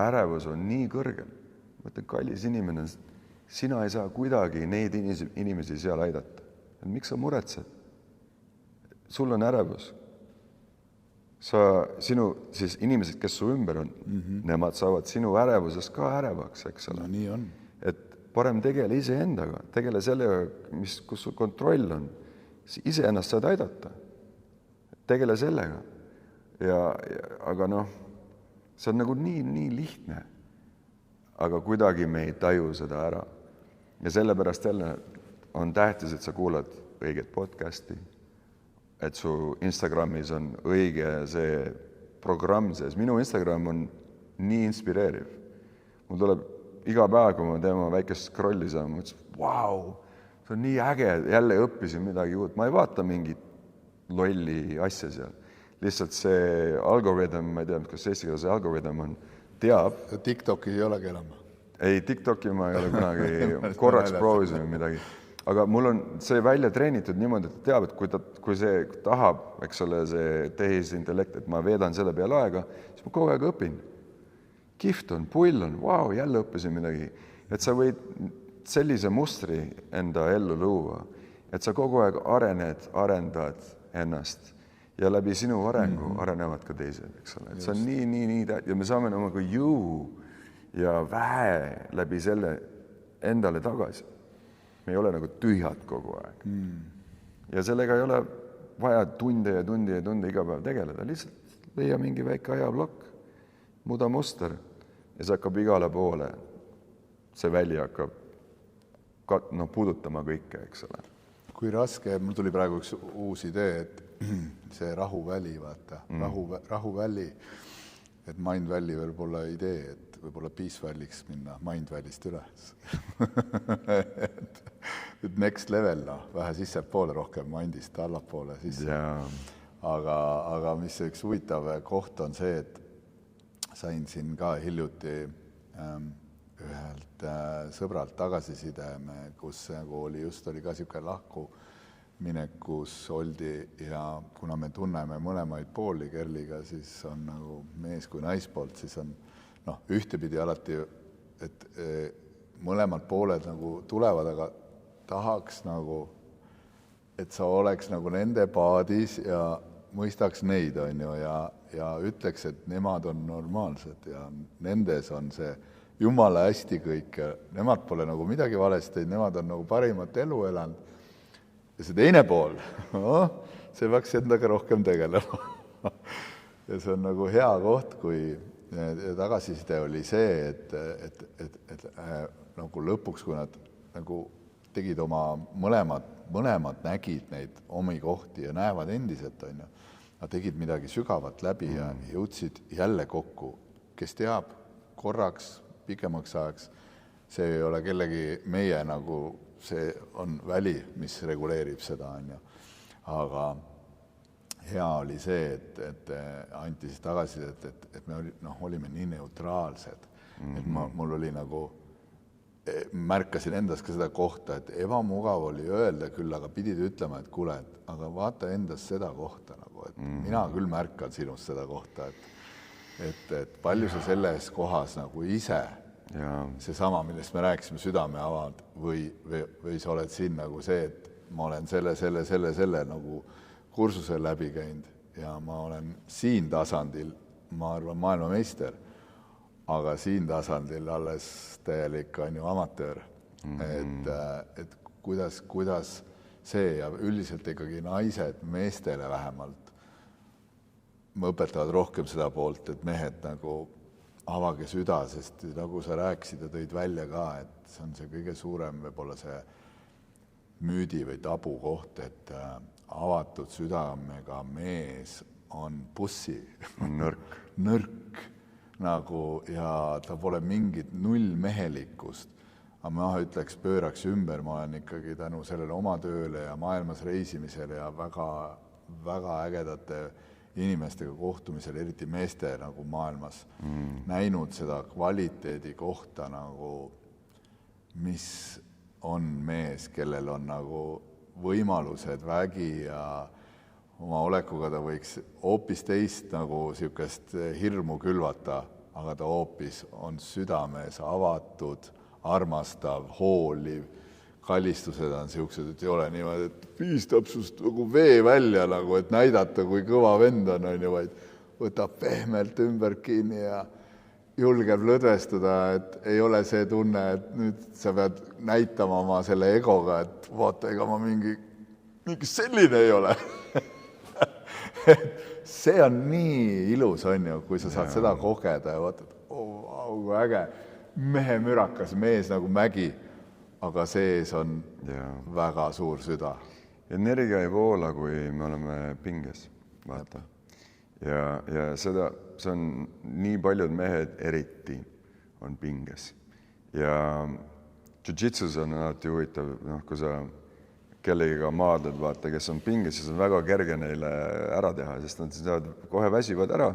ärevus on nii kõrgel. Mõtleb, kallis inimene, sina ei saa kuidagi neid inimesi seal aidata. Miks sa muretsed? Sul on ärevus. Siis inimesed, kes su ümber on, nemad saavad sinu ärevusest ka ärevaks, eks ole. No nii on. Et parem tegele iseendaga, tegele sellega, kus su kontroll on. Ise ennast saad aidata. Tegele sellega. Aga see on nagu nii lihtne. Aga kuidagi me ei taju seda ära. Ja sellepärast jälle on tähtis, et sa kuulad õiget podcasti, et su Instagramis on õige see programm sees. Minu Instagram on nii inspireeriv. Mul tuleb iga päev, kui ma teema väikest scrolli saan, ma ütlesin, vau, see on nii äge, jälle õppisin midagi uut. Ma ei vaata mingit lolli asja seal. Lihtsalt see algoritm, ma ei tea, kas eesti keeles see algoritm on, teab. TikTokis ei olegi enam. Ei, TikToki ma ei ole kunagi korraks proovisin midagi. Aga mul on see välja treenitud niimoodi, et ta teab, et kui see tahab, eks ole, see tehisintellekt, et ma veedan selle peale aega, siis ma kogu aeg õpin. Kihvt on, pull on, vau, jälle õppisin midagi. Et sa võid sellise mustri enda ellu luua, et sa kogu aeg arendad ennast ja läbi sinu arengu arenevad ka teised, eks ole. Et see on nii ja me saame nagu jõu ja vähe läbi selle endale tagasi. Me ei ole nagu tühjad kogu aeg. Ja sellega ei ole vaja tunde iga päev tegeleda. Lihtsalt leia mingi väike ajablokk, muuda muster ja see hakkab igale poole. See väli hakkab puudutama kõike, eks ole. Kui raske, mul tuli praegu üks uus idee, et see rahuväli, vaata, rahuväli, et Mindvalley võib olla idee, et võib-olla Peacevalliks minna Mindvalleyst üles. et next level, vähe sissepoole, rohkem Mindist allapoole sisse. Aga mis üks huvitav koht on see, et sain siin ka hiljuti ühelt sõbralt tagasiside, kus oli ka siuke lahkuminekus oldi ja kuna me tunneme mõlemaid pooli Kerliga, siis on nagu mees kui naispoolt, siis on ühtepidi alati, et mõlemad pooled nagu tulevad, aga tahaks nagu, et sa oleks nagu nende paadis ja mõistaks neid, on ju, ja ütleks, et nemad on normaalsed ja nendes on see jumala hästi kõik ja nemad pole nagu midagi valesti, nemad on nagu parimat elu elanud. Ja see teine pool, see peaks endaga rohkem tegelema. ja see on nagu hea koht, kui tagasiside oli see, et nagu lõpuks, kui nad nagu tegid oma mõlemad nägid neid omi kohti ja näevad endiselt, on ju, nad tegid midagi sügavat läbi ja jõudsid jälle kokku, kes teab korraks, pikemaks ajaks, see ei ole kellegi meie nagu, see on väli, mis reguleerib seda, on ju. Aga hea oli see, et anti siis tagasi, et me olime nii neutraalsed, et mul oli nagu, märkasin endas ka seda kohta, et ebamugav oli öelda küll, aga pidid ütlema, et kuule, aga vaata endas seda kohta, nagu, et mina küll märkan sinust seda kohta, et palju sa selles kohas nagu ise, seesama, millest me rääkisime, südame avad või sa oled siin nagu see, et ma olen selle nagu kursuse läbi käinud ja ma olen siin tasandil, ma arvan, maailmameister, aga siin tasandil alles täielik on ju amatöör. Et kuidas see ja üldiselt ikkagi naised meestele vähemalt õpetavad rohkem seda poolt, et mehed nagu avage süda, sest nagu sa rääkisid ja tõid välja ka, et see on see kõige suurem võib-olla see müüdi või tabu koht, et avatud südamega mees on pussi, nõrk nagu ja ta pole mingit nullmehelikkust. Aga ma ütleks, pööraks ümber, ma olen ikkagi tänu sellele oma tööle ja maailmas reisimisele ja väga ägedate inimestega kohtumisel, eriti meeste nagu maailmas, näinud seda kvaliteedi kohta nagu, mis on mees, kellel on nagu võimalused, vägi ja oma olekuga ta võiks hoopis teist nagu sihukest hirmu külvata, aga ta hoopis on südames avatud, armastav, hooliv, kallistused on siuksed, et ei ole niimoodi, et piistab sust nagu vee välja nagu, et näidata, kui kõva vend on, vaid võtab pehmelt ümber kinni ja julgeb lõdvestuda, et ei ole see tunne, et nüüd sa pead näitama oma selle egoga, et vaata, ega ma mingi selline ei ole. See on nii ilus, on ju, kui sa saad seda kogeda ja vaatad, kui äge, mehe mürakas mees nagu mägi, aga sees on väga suur süda. Energia ei voola, kui me oleme pinges, vaata. Ja seda, see on nii paljud mehed eriti on pinges. Ja jiu-jitsus on alati huvitav, kui sa kellegiga maadled, vaata, kes on pinges, siis on väga kerge neile ära teha, sest nad saavad kohe väsivad ära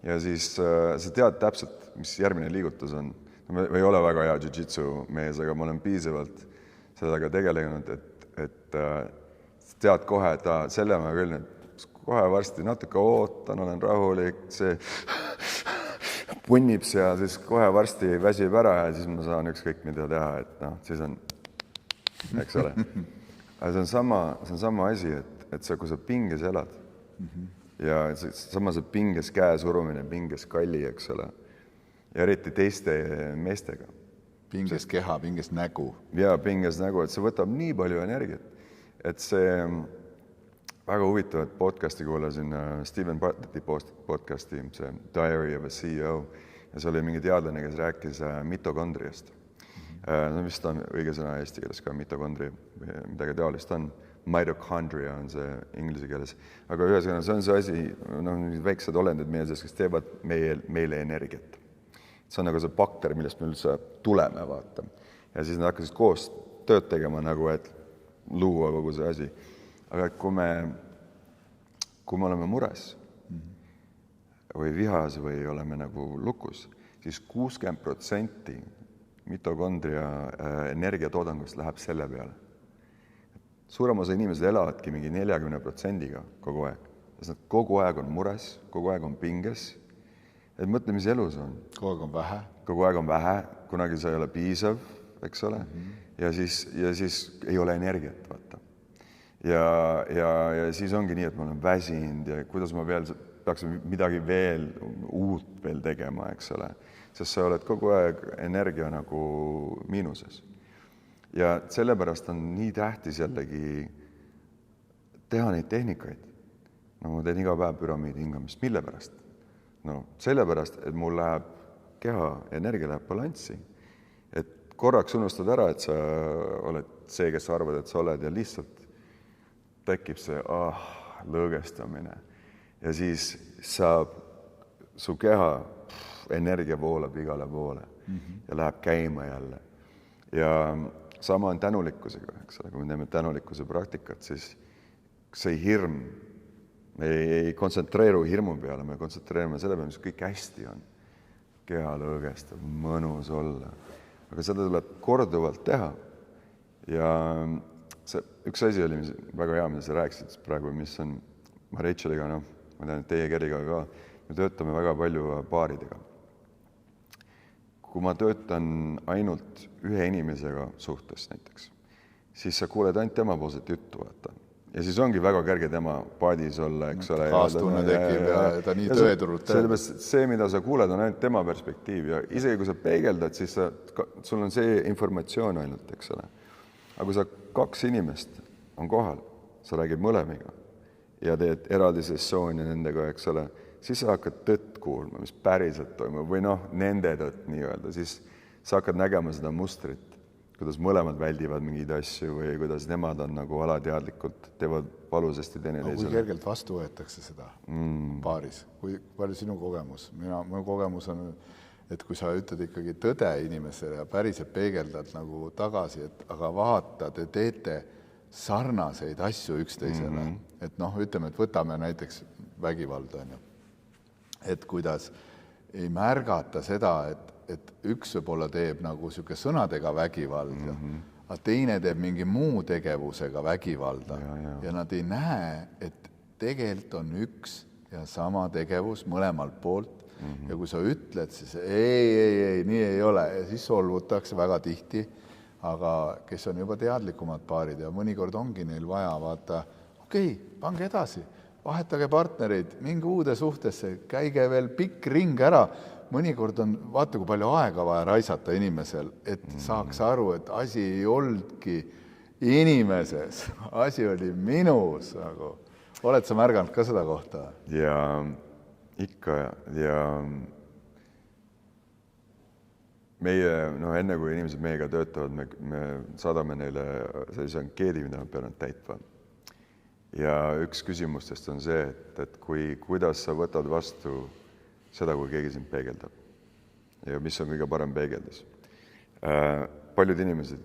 ja siis sa tead täpselt, mis järgmine liigutus on. Ma ei ole väga hea jiu-jitsu mees, aga ma olen piisavalt sellega tegelenud, et tead kohe, et selle ma küll nüüd kohe varsti natuke ootan, olen rahulik, see punnib ja siis kohe varsti väsib ära ja siis ma saan ükskõik mida teha, et siis on, eks ole. Aga see on sama asi, et sa, kui sa pinges elad ja sama see pinges käe surumine, pinges kalli, eks ole, ja eriti teiste meestega. Pinges keha, pinges nägu. Ja pinges nägu, et see võtab nii palju energiat, et see väga huvitavat podcasti kuulasin Steven Bartleti podcasti, see Diary of a CEO, ja see oli mingi teadlane, kes rääkis mitokondriast. No vist on õige sõna eesti keeles ka, mitokondri, midagi tealist on. Mitochondria on see inglise keeles. Aga ühesõnaga, see on see asi, väiksed olendid meie sees, kes teevad meile energiat. See on nagu see bakter, millest me üldse tuleme, vaata. Ja siis nad hakkasid koos tööd tegema, nagu et luua kogu see asi. Aga kui me oleme mures või vihas või oleme nagu lukus, siis 60% mitokondria energiatoodangust läheb selle peale. Suurem osa inimesed elavadki mingi 40%-ga kogu aeg. Sest nad kogu aeg on mures, kogu aeg on pinges. Et mõtle, mis elus on. Kogu aeg on vähe. Kogu aeg on vähe, kunagi sa ei ole piisav, eks ole. Ja siis ei ole energiat, vaata. Ja siis ongi nii, et ma olen väsinud ja kuidas ma peaks midagi veel uut veel tegema, eks ole. Sest sa oled kogu aeg energia nagu miinuses. Ja sellepärast on nii tähtis jällegi teha neid tehnikaid. No ma teen iga päev püramiidi hingamist. Mille pärast? No sellepärast, et mul läheb keha, energia läheb balanssi. Et korraks unustad ära, et sa oled see, kes sa arvad, et sa oled ja lihtsalt tekib see lõõgestamine. Ja siis saab su keha, energia voolab igale poole ja läheb käima jälle. Ja sama on tänulikkusega, eks ole, kui me teeme tänulikkuse praktikat, siis see hirm, me ei kontsentreeru hirmu peale, me kontsentreerime selle peale, mis kõik hästi on. Keha lõõgestab, mõnus olla. Aga seda tuleb korduvalt teha. Ja see, üks asi oli väga hea, mida sa rääkisid praegu, mis on Racheliga, ma tean, et teie Keriga ka, me töötame väga palju paaridega. Kui ma töötan ainult ühe inimesega suhtes näiteks, siis sa kuuled ainult tema poolset juttu, vaata. Ja siis ongi väga kerge tema paadis olla, eks ole. Kaastunne tekib ja ta nii tööturult teeb. See, mida sa kuuled, on ainult tema perspektiiv ja isegi kui sa peegeldad, siis sul on see informatsioon ainult, eks ole. Aga kui sa 2 inimest on kohal, sa räägid mõlemiga ja teed eraldi sessiooni nendega, eks ole, siis sa hakkad tõtt kuulma, mis päriselt toimub või nende tõtt nii-öelda, siis sa hakkad nägema seda mustrit, kuidas mõlemad väldivad mingeid asju või kuidas nemad on nagu alateadlikult, teevad valusasti teineteisele. Kui kergelt vastu võetakse seda paaris? Kui palju sinu kogemus? Minu kogemus on, et kui sa ütled ikkagi tõde inimesele ja päriselt peegeldad nagu tagasi, et aga vaata, te teete sarnaseid asju üksteisele. Et ütleme, et võtame näiteks vägivald, on ju. Et kuidas ei märgata seda, et üks võib-olla teeb nagu siuke sõnadega vägivalda, aga teine teeb mingi muu tegevusega vägivalda ja nad ei näe, et tegelikult on üks ja sama tegevus mõlemalt poolt ja kui sa ütled, siis ei, nii ei ole ja siis solvutakse väga tihti, aga kes on juba teadlikumad paarid ja mõnikord ongi neil vaja vaata, okei, pange edasi, vahetage partnereid, mingi uude suhtesse, käige veel pikk ring ära. Mõnikord on, vaata kui palju aega vaja raisata inimesel, et saaks aru, et asi ei oldki inimeses, asi oli minus. Nagu. Oled sa märganud ka seda kohta? Ja ikka ja meie, enne kui inimesed meiega töötavad, me saadame neile sellise ankeedi, mida nad peavad täitma. Ja üks küsimustest on see, et kuidas sa võtad vastu seda, kui keegi sind peegeldab ja mis on kõige parem peegeldus. Paljud inimesed,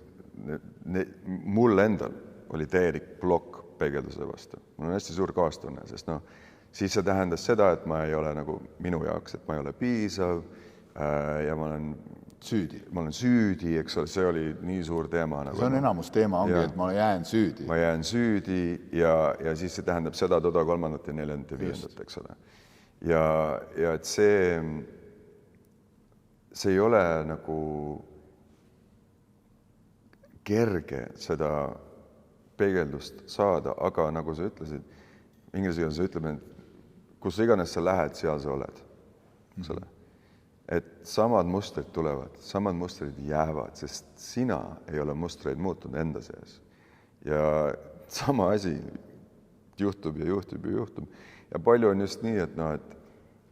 mul endal oli täielik plokk peegelduse vastu. Mul on hästi suur kaastunne, sest siis see tähendas seda, et ma ei ole nagu minu jaoks, et ma ei ole piisav ja ma olen süüdi, eks ole, see oli nii suur teema. See on enamus teema ongi, et ma jään süüdi. Ma jään süüdi ja siis see tähendab seda, toda 3. ja 4. ja 5. eks ole. Ja et see ei ole nagu kerge seda peegeldust saada, aga nagu sa ütlesid, inglise keeles ütleme, et kus iganes sa lähed, seal sa oled. Et samad mustrid tulevad, samad mustrid jäävad, sest sina ei ole mustreid muutunud enda sees. Ja sama asi juhtub. Ja palju on just nii, et ma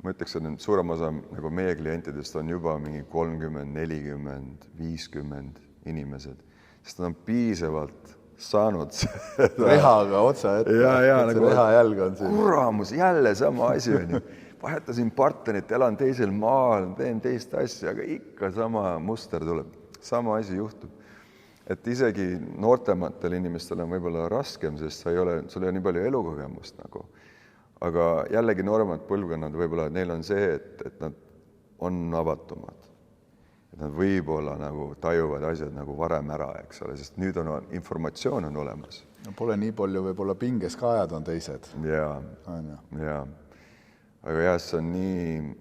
ütleks, et suurem osa nagu meie klientidest on juba mingi 30, 40, 50 inimesed, sest nad on piisavalt saanud seda. Rehaga otsa ette, nagu, reha jälg on siin. Kuramus, jälle sama asi on ju. Vahetasin partnerit, elan teisel maal, teen teist asja, aga ikka sama muster tuleb, sama asi juhtub. Et isegi noortematel inimestel on võib-olla raskem, sest sul ei ole nii palju elukogemust nagu. Aga jällegi nooremad põlvkonnad võib-olla, neil on see, et nad on avatumad. Et nad võib-olla nagu tajuvad asjad nagu varem ära, eks ole, sest nüüd on informatsioon on olemas. Pole nii palju võib-olla pinges ka ajad on teised. Jaa. Aga jah, see on nii,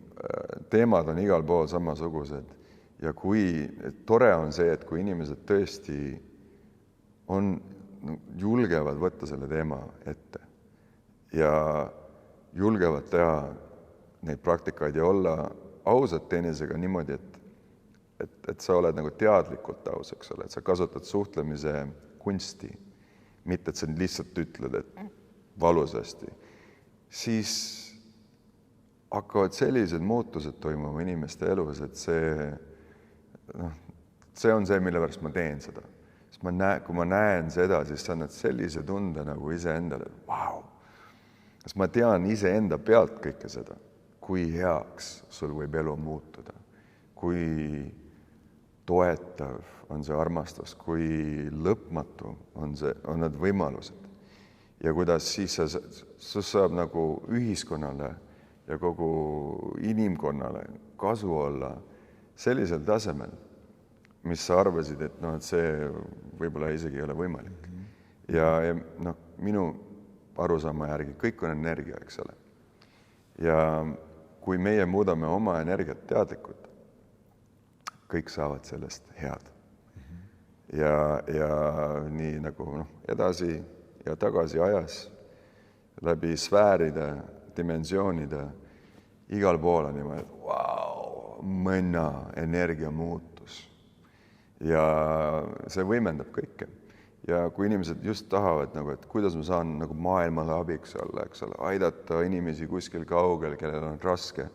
teemad on igal pool samasugused ja kui tore on see, et kui inimesed tõesti julgevad võtta selle teema ette ja julgevad teha neid praktikaid ja olla ausad teinesega niimoodi, et sa oled nagu teadlikult aus, eks ole, et sa kasutad suhtlemise kunsti, mitte et sa lihtsalt ütled, et valusasti, siis hakkavad sellised muutused toimuma inimeste elus, et see on see, mille pärast ma teen seda. Sest kui ma näen seda, siis sa annad sellise tunde nagu iseendale, et vau. Sest ma tean iseenda pealt kõike seda, kui heaks sul võib elu muutuda, kui toetav on see armastus, kui lõpmatu on need võimalused ja kuidas siis sa saab nagu ühiskonnale ja kogu inimkonnale kasu olla sellisel tasemel, mis sa arvasid, et see võib-olla isegi ei ole võimalik. Ja minu arusaama järgi kõik on energia, eks ole. Ja kui meie muudame oma energiat teadlikult, kõik saavad sellest head. Ja nii nagu edasi ja tagasi ajas, läbi sfääride, dimensioonide, igal pool on niimoodi, et vau, mõnna energia muutus. Ja see võimendab kõike. Ja kui inimesed just tahavad, et kuidas ma saan maailmale abiks olla, eks ole, aidata inimesi kuskil kaugel, kellel on raske,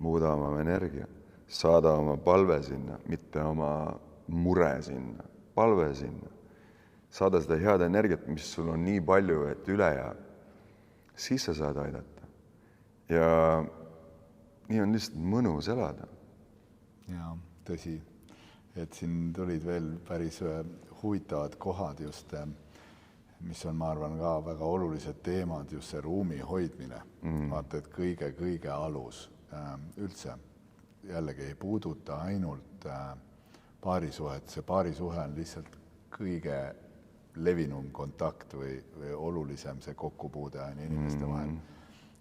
muuda oma energia, saada oma palve sinna, mitte oma mure sinna, palve sinna, saada seda head energiat, mis sul on nii palju, et üle jääb, siis sa saad aidata. Ja nii on lihtsalt mõnus elada. Ja, tõsi, et siin tulid veel päris huvitavad kohad just, mis on, ma arvan, ka väga olulised teemad, just see ruumi hoidmine. Vaata, et kõige alus üldse jällegi ei puuduta ainult paarisuhet. See paarisuhe on lihtsalt kõige levinum kontakt või olulisem see kokkupuude on inimeste vahel.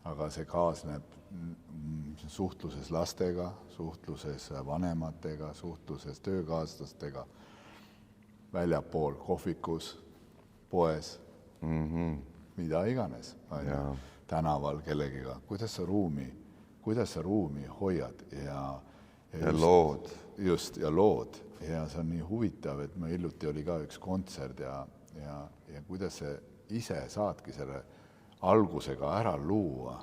Aga see kaasneb suhtluses lastega, suhtluses vanematega, suhtluses töökaaslastega, väljapool kohvikus, poes, mida iganes, tänaval kellegiga. Kuidas sa ruumi hoiad ja lood. Just, ja lood. Ja see on nii huvitav, et ma hiljuti oli ka üks kontsert ja kuidas see ise saadki selle algusega ära luua,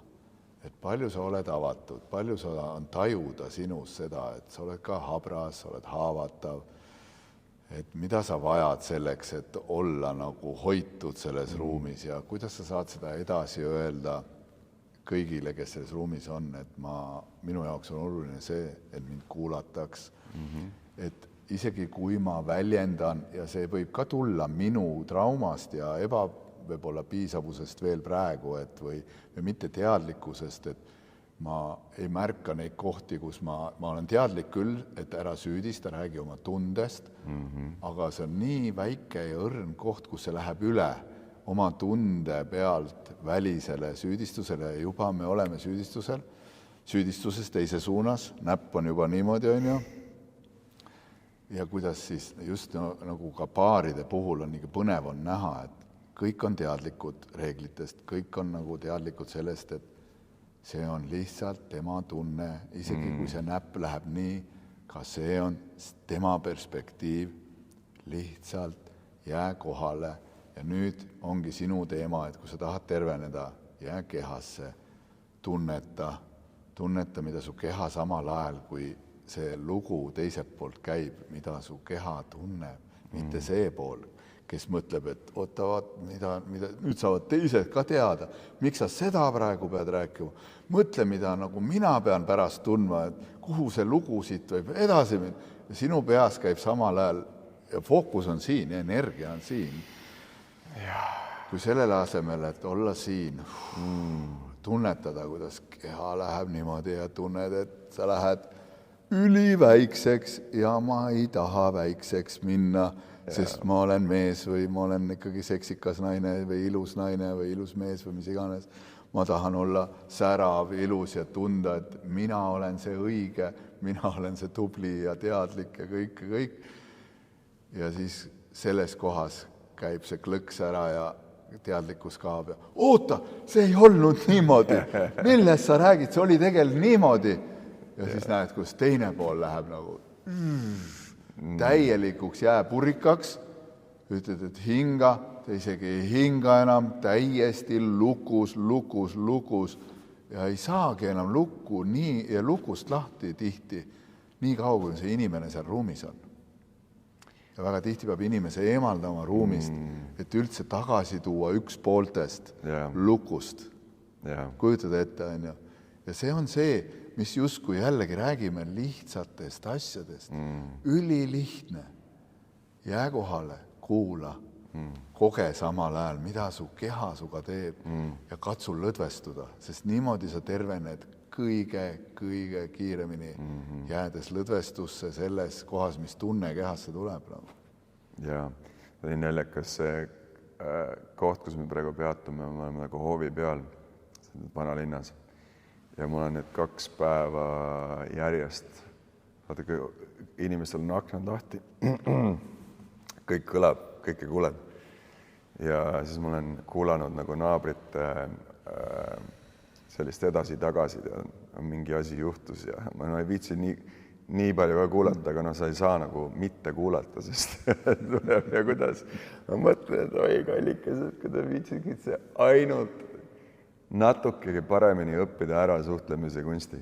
et palju sa oled avatud, palju sa on tajuda sinus seda, et sa oled ka habras, sa oled haavatav, et mida sa vajad selleks, et olla nagu hoitud selles ruumis ja kuidas sa saad seda edasi öelda kõigile, kes selles ruumis on, et minu jaoks on oluline see, et mind kuulataks, et isegi kui ma väljendan ja see võib ka tulla minu traumast ja võib-olla piisavusest veel praegu, või mitte teadlikkusest, et ma ei märka neid kohti, kus ma olen teadlik küll, et ära süüdista, räägi oma tundest, aga see on nii väike ja õrn koht, kus see läheb üle oma tunde pealt välisele süüdistusele ja juba me oleme süüdistuses teise suunas, näpp on juba niimoodi, on ju. Ja kuidas siis just nagu ka paaride puhul on nii põnev on näha, et kõik on teadlikud reeglitest, kõik on nagu teadlikud sellest, et see on lihtsalt tema tunne, isegi kui see näpp läheb nii, ka see on tema perspektiiv, lihtsalt jää kohale ja nüüd ongi sinu teema, et kui sa tahad terveneda, jää kehasse, tunneta, mida su keha samal ajal, kui see lugu teiselt poolt käib, mida su keha tunneb, mitte see pool, kes mõtleb, et ootavad, mida nüüd saavad teised ka teada. Miks sa seda praegu pead rääkima? Mõtle, mida nagu mina pean pärast tundma, et kuhu see lugu siit võib edasi minna. Ja sinu peas käib samal ajal ja fookus on siin ja energia on siin. Kui sellele asemel, et olla siin, tunnetada, kuidas keha läheb niimoodi ja tunned, et sa lähed üliväikseks ja ma ei taha väikseks minna, sest ma olen mees või ma olen ikkagi seksikas naine või ilus mees või mis iganes. Ma tahan olla särav, ilus ja tunda, et mina olen see õige, mina olen see tubli ja teadlik ja kõik. Ja siis selles kohas käib see klõks ära ja teadlikkus kaob ja oota, see ei olnud niimoodi. Millest sa räägid, see oli tegelikult niimoodi. Ja siis näed, kus teine pool läheb nagu täielikuks jääpurikaks, ütled, et hinga, ta isegi ei hinga enam, täiesti lukus ja ei saagi enam lukku nii ja lukust lahti tihti, nii kaua, kui see inimene seal ruumis on. Ja väga tihti peab inimese eemaldama ruumist, et üldse tagasi tuua üks pooltest lukust. Kujutad ette, on ju. Ja see on see, mis justkui jällegi räägime lihtsatest asjadest. Ülilihtne. Jää kohale, kuula, koge samal ajal, mida su keha suga teeb ja katsu lõdvestuda, sest niimoodi sa tervened kõige kiiremini jäädes lõdvestusse selles kohas, mis tunne kehasse tuleb. Ja, see on näljakas see koht, kus me praegu peatume, me oleme nagu hoovi peal vanalinnas. ja mul on need 2 päeva järjest, vaata kui inimestel on aknad lahti, kõik kõlab, kõike kuuled. Ja siis ma olen kuulanud nagu naabrite sellist edasi-tagasi, mingi asi juhtus ja ma ei viitsi nii palju ka kuulata, aga sa ei saa nagu mitte kuulata, sest tuleb ja kuidas. Ma mõtlen, et oi kallikas, et kui ta viitsikid see ainult natukegi paremini õppida ära suhtlemise kunsti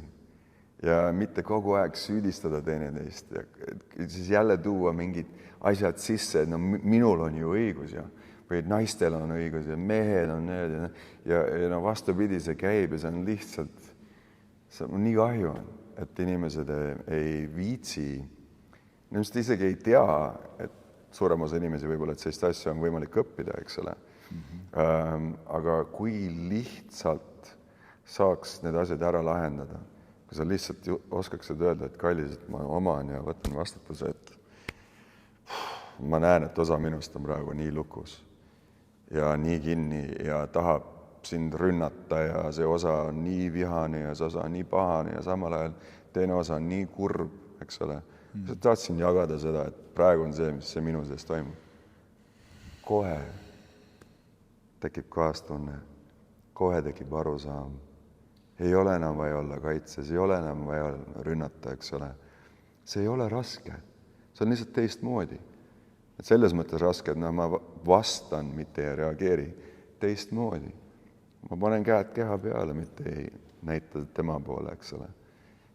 ja mitte kogu aeg süüdistada teineteist ja siis jälle tuua mingid asjad sisse, et no minul on ju õigus ja või naistel on õigus ja mehel on need ja vastupidi see käib ja see on lihtsalt, see on nii kahju, et inimesed ei viitsi, inimesed isegi ei tea, et suurem osa inimesi võib-olla, et sellist asja on võimalik õppida, eks ole. Aga kui lihtsalt saaks need asjad ära lahendada, kui sa lihtsalt oskaksid öelda, et kallis, et ma oman ja võtan vastutuse, et ma näen, et osa minust on praegu nii lukus ja nii kinni ja tahab sind rünnata ja see osa on nii vihane ja see osa on nii pahane ja samal ajal teine osa on nii kurb, eks ole. Tahtsin jagada seda, et praegu on see, mis see minu sees toimub. Kohe tekib kaastunne, kohe tekib arusaam. Ei ole enam vaja olla kaitses, ei ole enam vaja rünnata, eks ole. See ei ole raske, see on lihtsalt teistmoodi. Et selles mõttes raske, et ma vastan, mitte ei reageeri teistmoodi. Ma panen käed keha peale, mitte ei näita tema poole, eks ole.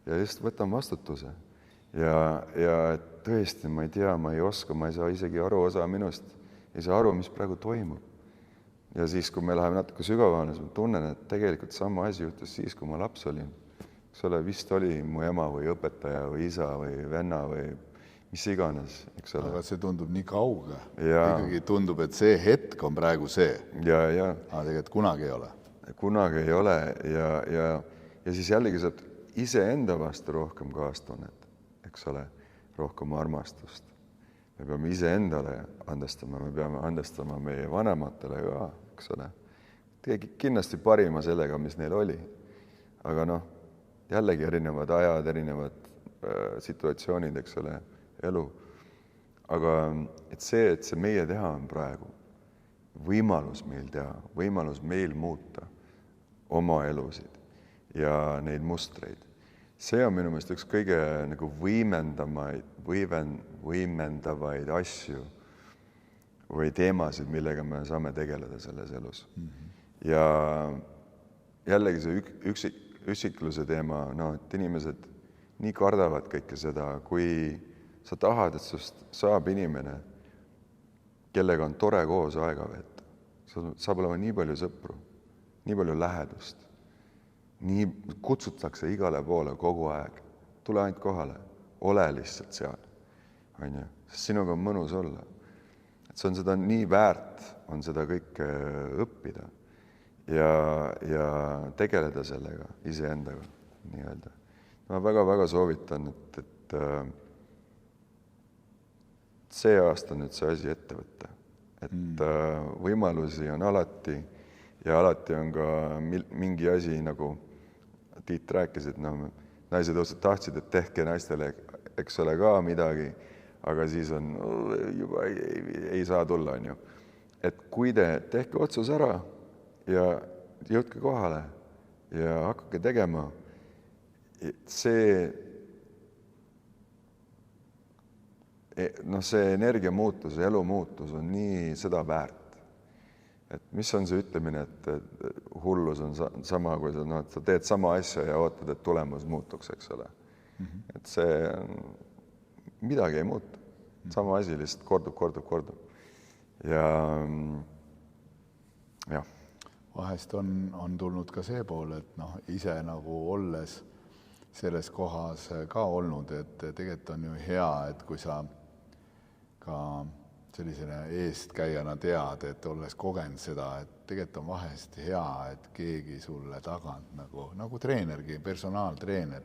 Ja lihtsalt võtan vastutuse. Ja tõesti, ma ei tea, ma ei oska, ma ei saa isegi aru, osa minust ei saa aru, mis praegu toimub. Ja siis, kui me läheme natuke sügavale, siis ma tunnen, et tegelikult sama asi juhtus siis, kui ma laps olin. Eks ole, vist oli mu ema või õpetaja või isa või venna või mis iganes, eks ole. Aga see tundub nii kauge. Ikkagi tundub, et see hetk on praegu see. Ja. Aga tegelikult kunagi ei ole. Kunagi ei ole ja siis jällegi saab iseenda vastu rohkem kaastunnet, eks ole, rohkem armastust. Me peame iseendale andestama, me peame andestama meie vanematele ka, eks ole. Tegi kindlasti parima sellega, mis neil oli. Aga jällegi erinevad ajad, erinevad situatsioonid, eks ole, elu. Aga et see meie teha on praegu võimalus meil teha, võimalus meil muuta oma elusid ja neid mustreid. See on minu meelest üks kõige nagu võimendavaid asju või teemasid, millega me saame tegeleda selles elus. Ja jällegi see üksikluse teema, et inimesed nii kardavad kõike seda, kui sa tahad, et sust saab inimene, kellega on tore koos aega veeta. Saab olema nii palju sõpru, nii palju lähedust. Nii kutsutakse igale poole kogu aeg. Tule ainult kohale, ole lihtsalt seal. Sest sinuga on mõnus olla. Et see on seda nii väärt, on seda kõike õppida ja tegeleda sellega iseendaga, nii öelda. Ma väga-väga soovitan, et see aasta nüüd see asi ette võtta. Et võimalusi on alati ja alati on ka mingi asi, nagu Tiit rääkis, et naised tahtsid, et tehke naistele, eks ole ka midagi, aga siis on juba ei saa tulla, on ju. Et kui tehke otsus ära ja jõudke kohale ja hakkake tegema, see energia muutus, elu muutus on nii seda väärt. Et mis on see ütlemine, et hullus on sama, kui sa teed sama asja ja ootad, et tulemus muutuks, eks ole. Et see midagi ei muutu. Sama asi lihtsalt kordub. Ja. Vahest on tulnud ka see pool, et ise nagu olles selles kohas ka olnud, et tegelikult on ju hea, et kui sa ka sellisena eestkäijana tead, et olles kogenud seda, et tegelikult on vahest hea, et keegi sulle tagant nagu treenergi, personaaltreener,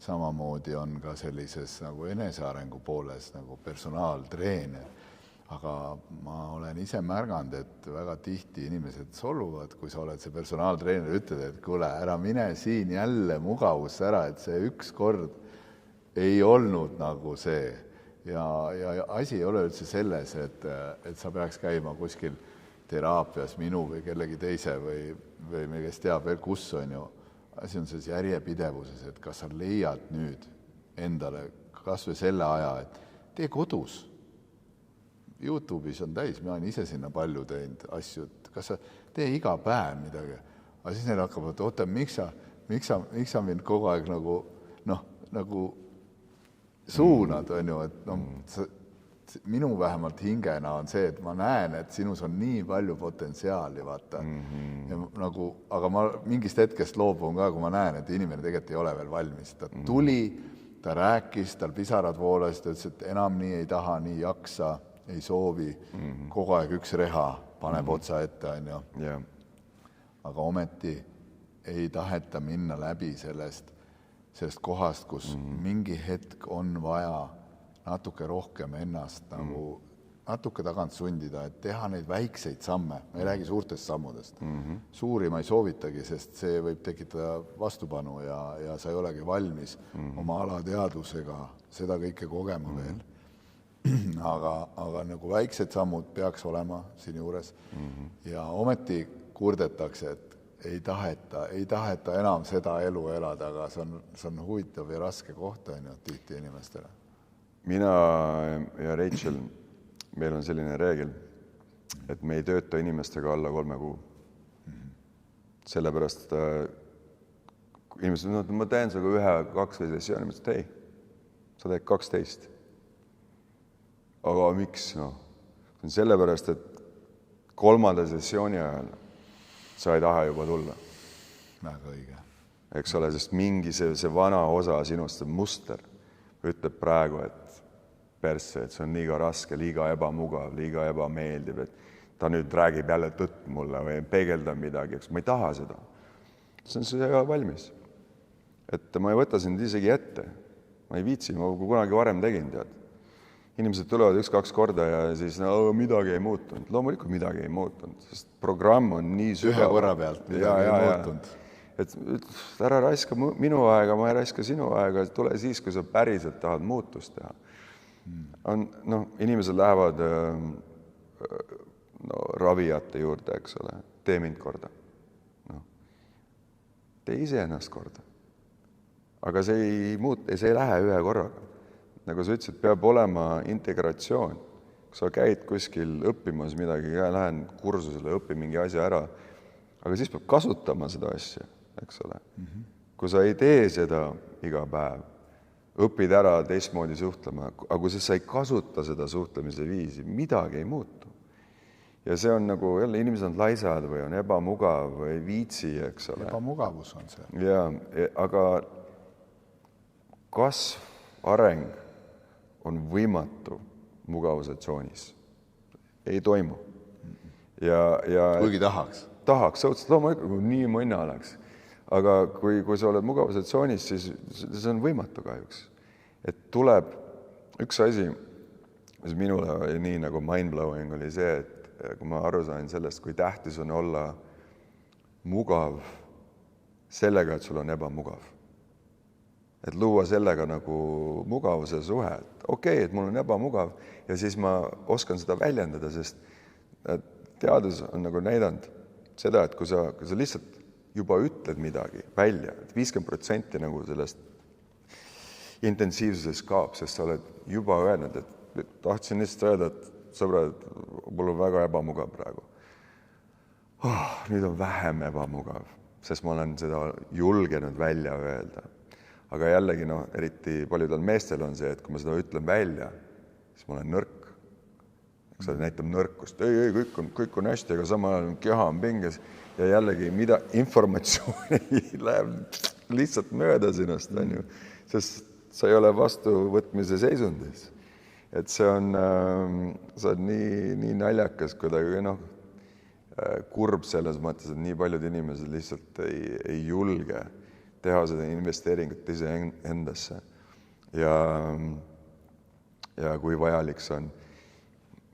samamoodi on ka sellises nagu enesearengu pooles nagu personaaltreener, aga ma olen ise märganud, et väga tihti inimesed solvuvad, kui sa oled see personaaltreener, ütled, et kuule, ära mine siin jälle mugavusse ära, et see üks kord ei olnud nagu see. Ja asi ei ole üldse selles, et sa peaks käima kuskil teraapias minu või kellegi teise või kes teab veel kus on ju. Asi on selles järjepidevuses, et kas sa leiad nüüd endale kas või selle aja, et tee kodus. YouTube'is on täis, ma olen ise sinna palju teinud asju, et kas sa tee iga päev midagi. Aga siis neil hakkab, et oota, miks sa mind kogu aeg nagu suunad, on ju, et minu vähemalt hingena on see, et ma näen, et sinus on nii palju potentsiaali, vaata. Ja nagu, aga ma mingist hetkest loobun ka, kui ma näen, et inimene tegelikult ei ole veel valmis. Ta tuli, ta rääkis, tal pisarad voolasid, ta ütles, et enam nii ei taha, nii jaksa, ei soovi, kogu aeg üks reha paneb otsa ette, on ju. Yeah. Aga ometi ei taheta minna läbi sellest kohast, kus mingi hetk on vaja natuke rohkem ennast nagu natuke tagant sundida, et teha neid väikseid samme. Ma ei räägi suurtest sammudest. Suuri ma ei soovitagi, sest see võib tekitada vastupanu ja sa ei olegi valmis oma alateadvusega seda kõike kogema veel. Aga nagu väiksed sammud peaks olema siin juures. Ja ometi kurdetakse, et ei taheta enam seda elu elada, aga see on huvitav ja raske koht on ju tihti inimestele. Mina ja Rachel, meil on selline reegel, et me ei tööta inimestega alla 3 kuu. Sellepärast inimesed, ma teen sinuga 1-2 sessiooni, ma ütlen, ei, sa teed 12. Aga miks? No? See on sellepärast, et 3. sessiooni ajal sa ei taha juba tulla. Väga õige. Eks ole, sest mingi see vana osa sinust, see muster, ütleb praegu, et persse, et see on liiga raske, liiga ebamugav, liiga ebameeldiv, et ta nüüd räägib jälle tõtt mulle või peegeldab midagi, eks ma ei taha seda. See on see valmis. Et ma ei võta sind isegi ette. Ma ei viitsi, ma kunagi varem tegin, tead. Inimesed tulevad 1-2 korda ja siis midagi ei muutunud. Loomulikult midagi ei muutunud, sest programm on nii sügav. Ühe korra pealt midagi ei muutunud. Et ära raiska minu aega, ma ei raiska sinu aega, tule siis, kui sa päriselt tahad muutust teha. Inimesed lähevad ravijate juurde, eks ole, tee mind korda. Tee ise ennast korda. Aga see ei lähe ühe korraga. Nagu sa ütlesid, peab olema integratsioon. Kui sa käid kuskil õppimas midagi, lähen kursusele, õpi mingi asja ära, aga siis peab kasutama seda asja, eks ole. Kui sa ei tee seda iga päev, õpid ära teistmoodi suhtlema, aga kui sa ei kasuta seda suhtlemise viisi, midagi ei muutu. Ja see on nagu, jälle inimesed on laisad või on ebamugav või viitsi, eks ole. Ebamugavus on see. Ja, aga kasv, areng on võimatu mugavuse tsoonis. Ei toimu. Kuigi tahaks. Tahaks, loomulikult nii mõnna oleks. Aga kui sa oled mugavuse tsoonis, siis see on võimatu kahjuks. Et tuleb üks asi, mis minule oli nii nagu mind-blowing oli see, et kui ma aru sain sellest, kui tähtis on olla mugav sellega, et sul on ebamugav. Et luua sellega nagu mugavuse suhe. Okei, et mul on ebamugav ja siis ma oskan seda väljendada, sest teadus on nagu näidanud seda, et kui sa lihtsalt juba ütled midagi välja, et 50% nagu sellest intensiivsusest kaob, sest sa oled juba öelnud, et tahtsin lihtsalt öelda, et sõbrad, mul on väga ebamugav praegu. Nüüd on vähem ebamugav, sest ma olen seda julgenud välja öelda. Aga jällegi, eriti paljudel meestel on see, et kui ma seda ütlen välja, siis ma olen nõrk. Eks see näitab nõrkust. Ei, kõik on hästi, aga samal ajal keha on pinges ja jällegi mida informatsiooni läheb lihtsalt mööda sinust, on ju, sest sa ei ole vastuvõtmise seisundis. Et see on nii naljakas, kuidagi kurb selles mõttes, et nii paljud inimesed lihtsalt ei julge teha seda investeeringut ise endasse. Ja kui vajalik see on.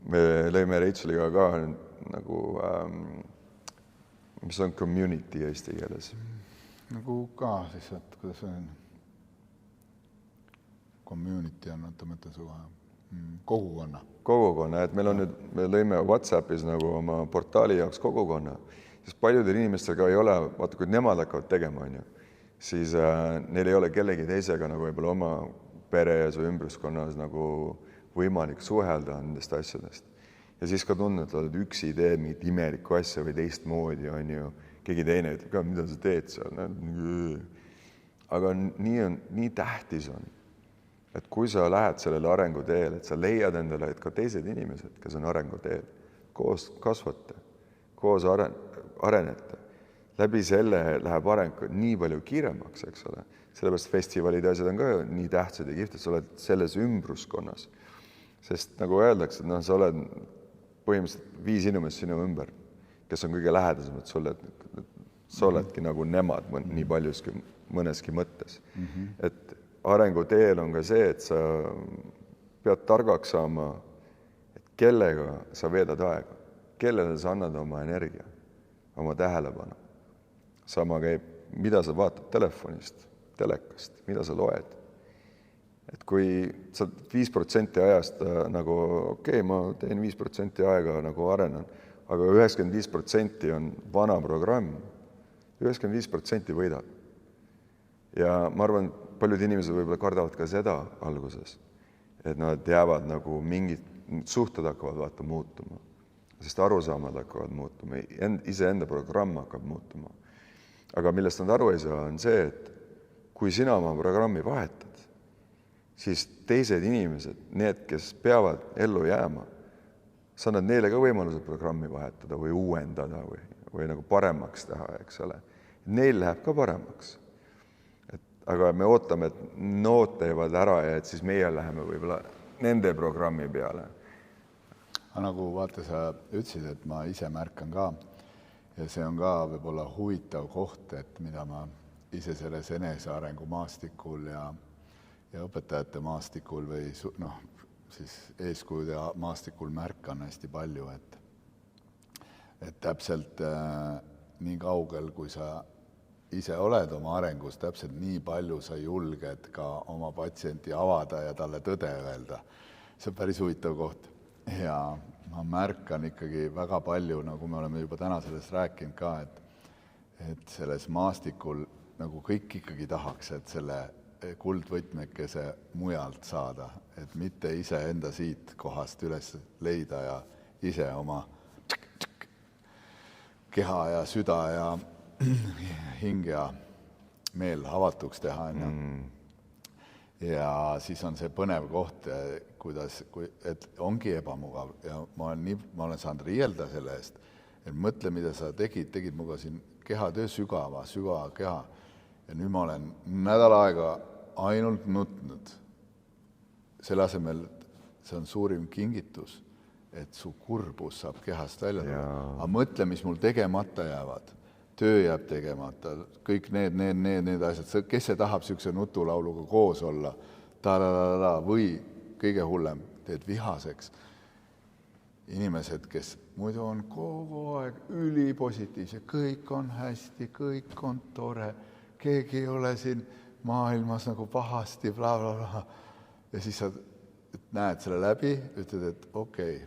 me lõime Racheliga ka nagu, mis on community eesti keeles? Nagu ka siis, et kuidas on community on, oota mõtle suga, kogukonna. Kogukonna, et meil on nüüd, me lõime WhatsAppis nagu oma portaali jaoks kogukonna, siis paljudel inimestega ei ole, vaata kui nemad hakkavad tegema, on ju, siis neil ei ole kellegi teisega nagu võib-olla oma peres või ümbruskonnas nagu võimalik suhelda nendest asjadest. Ja siis ka tundnud, et oled üksi teed mingit imelikku asja või teistmoodi, on ju, keegi teine ütleb ka, mida sa teed seal. Aga nii tähtis on, et kui sa lähed sellele arenguteel, et sa leiad endale, et ka teised inimesed, kes on arenguteel, koos kasvate, koos arenete. Läbi selle läheb areng nii palju kiiremaks, eks ole. Sellepärast festivalide asjad on ka nii tähtsad ja kihvt, et sa oled selles ümbruskonnas. Sest nagu öeldakse, et sa oled põhimõtteliselt 5 inimest sinu ümber, kes on kõige lähedasemad sulle, et sa oledki nagu nemad nii paljuski mõneski mõttes. Et arenguteel on ka see, et sa pead targaks saama, et kellega sa veedad aega, kellele sa annad oma energia, oma tähelepanu. Sama käib, mida sa vaatad telefonist, telekast, mida sa loed. Et kui sa 5% ajast nagu, ma teen 5% aega nagu arenan, aga 95% on vana programm, 95% võidab. Ja ma arvan, paljud inimesed võib-olla kardavad ka seda alguses, et nad jäävad nagu mingid suhted hakkavad vaata muutuma, sest arusaamad hakkavad muutuma, iseenda programm hakkab muutuma. Aga millest nad aru ei saa, on see, et kui sina oma programmi vahetad, siis teised inimesed, need, kes peavad ellu jääma, sa annad neile ka võimaluse programmi vahetada või uuendada või nagu paremaks teha, eks ole. Neil läheb ka paremaks. Aga me ootame, et nood teevad ära ja et siis meie läheme võib-olla nende programmi peale. Nagu vaata, sa ütlesid, et ma ise märkan ka ja see on ka võib-olla huvitav koht, et mida ma ise selles enesearengu maastikul ja õpetajate maastikul või siis eeskujude maastikul märkan hästi palju, et täpselt nii kaugel, kui sa ise oled oma arengus, täpselt nii palju sa julged ka oma patsienti avada ja talle tõde öelda. See on päris huvitav koht. Ja ma märkan ikkagi väga palju, nagu me oleme juba täna sellest rääkinud ka, et selles maastikul nagu kõik ikkagi tahaks, et selle kuldvõtmekese mujalt saada, et mitte ise enda siit kohast üles leida ja ise oma keha ja süda ja hing ja meel avatuks teha. Ja siis on see põnev koht, et ongi ebamugav ja ma olen saanud riielda selle eest, et mõtle, mida sa tegid muga siin kehatöö sügava keha ja nüüd ma olen nädal aega ainult nutnud. Selle asemel see on suurim kingitus, et su kurbus saab kehast välja tulla. Aga mõtle, mis mul tegemata jäävad. Töö jääb tegemata, kõik need asjad, kes see tahab siukse nutulauluga koos olla, või kõige hullem, teed vihaseks. Inimesed, kes muidu on kogu aeg ülipositiivse, kõik on hästi, kõik on tore, keegi ei ole siin maailmas nagu pahasti, bla, bla, bla. Ja siis sa näed selle läbi, ütled, et okei,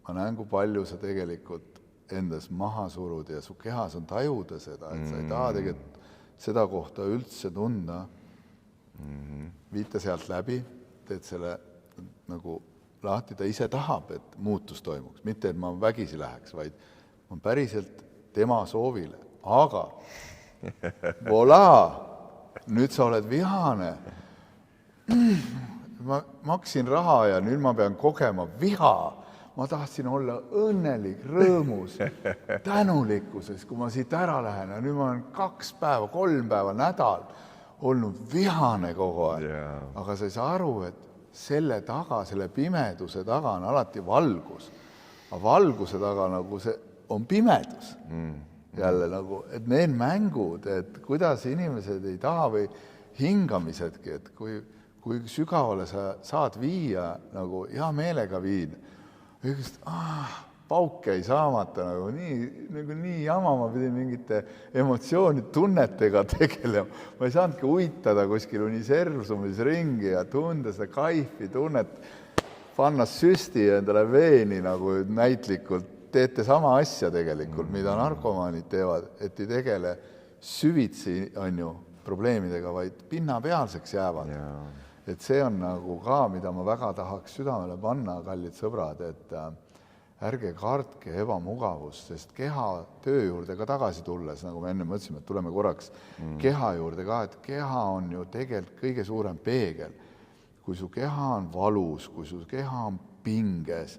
ma näen, kui palju sa tegelikult endas maha surud ja su kehas on tajuda seda, et sa ei taha tegelikult seda kohta üldse tunda. Viita sealt läbi, teed selle nagu lahti, ta ise tahab, et muutus toimuks. Mitte, et ma vägisi läheks, vaid on päriselt tema soovile. Aga voilà, nüüd sa oled vihane. Ma maksin raha ja nüüd ma pean kogema viha. Ma tahtsin olla õnnelik, rõõmus, tänulikkuses, kui ma siit ära lähen. Ja nüüd ma olen 2 päeva, 3 päeva, nädal olnud vihane kogu aeg. Aga sa ei saa aru, et selle taga, selle pimeduse taga on alati valgus. Aga valguse taga nagu see on pimedus. Jälle nagu, et need mängud, et kuidas inimesed ei taha või hingamisedki, et kui sügavale sa saad viia, nagu hea meelega viin, Õigust, pauk jäi saamata nagu nii jama, ma pidin mingite emotsioonid, tunnetega tegelema. Ma ei saanudki uitada kuskil unisersumis ringi ja tunda seda kaifi tunnet, panna süsti endale veeni nagu näitlikult. Teete sama asja tegelikult, mida narkomaanid teevad, et ei tegele süvitsi probleemidega, vaid pinnapealseks jäävad. Et see on nagu ka, mida ma väga tahaks südamele panna, kallid sõbrad, et ärge kartke ebamugavust, sest keha töö juurde ka tagasi tulles, nagu me enne mõtlesime, et tuleme korraks keha juurde ka, et keha on ju tegelikult kõige suurem peegel. Kui su keha on valus, kui su keha on pinges,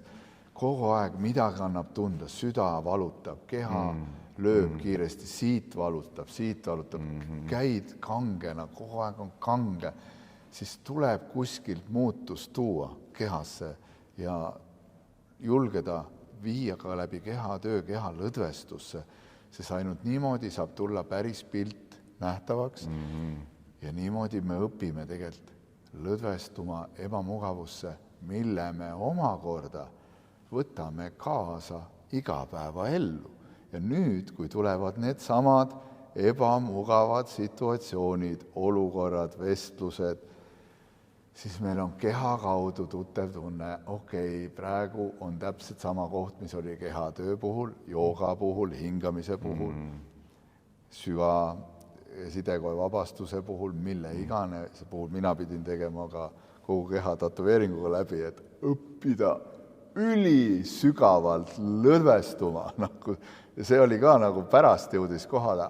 kogu aeg midagi annab tunda, süda valutab, keha lööb kiiresti, siit valutab, käid kangena, kogu aeg on kange, siis tuleb kuskilt muutust tuua kehasse ja julgeda viia ka läbi kehatöö keha lõdvestusse, sest ainult niimoodi saab tulla päris pilt nähtavaks ja niimoodi me õpime tegelikult lõdvestuma ebamugavusse, mille me omakorda võtame kaasa igapäevaellu. Ja nüüd, kui tulevad need samad ebamugavad situatsioonid, olukorrad, vestlused, siis meil on keha kaudu tuttav tunne, okei, praegu on täpselt sama koht, mis oli kehatöö puhul, jooga puhul, hingamise puhul, süva sidekoe vabastuse puhul, mille iganes puhul mina pidin tegema ka kogu keha tatuveeringuga läbi, et õppida ülisügavalt lõdvestuma. See oli ka nagu pärast jõudis kohale.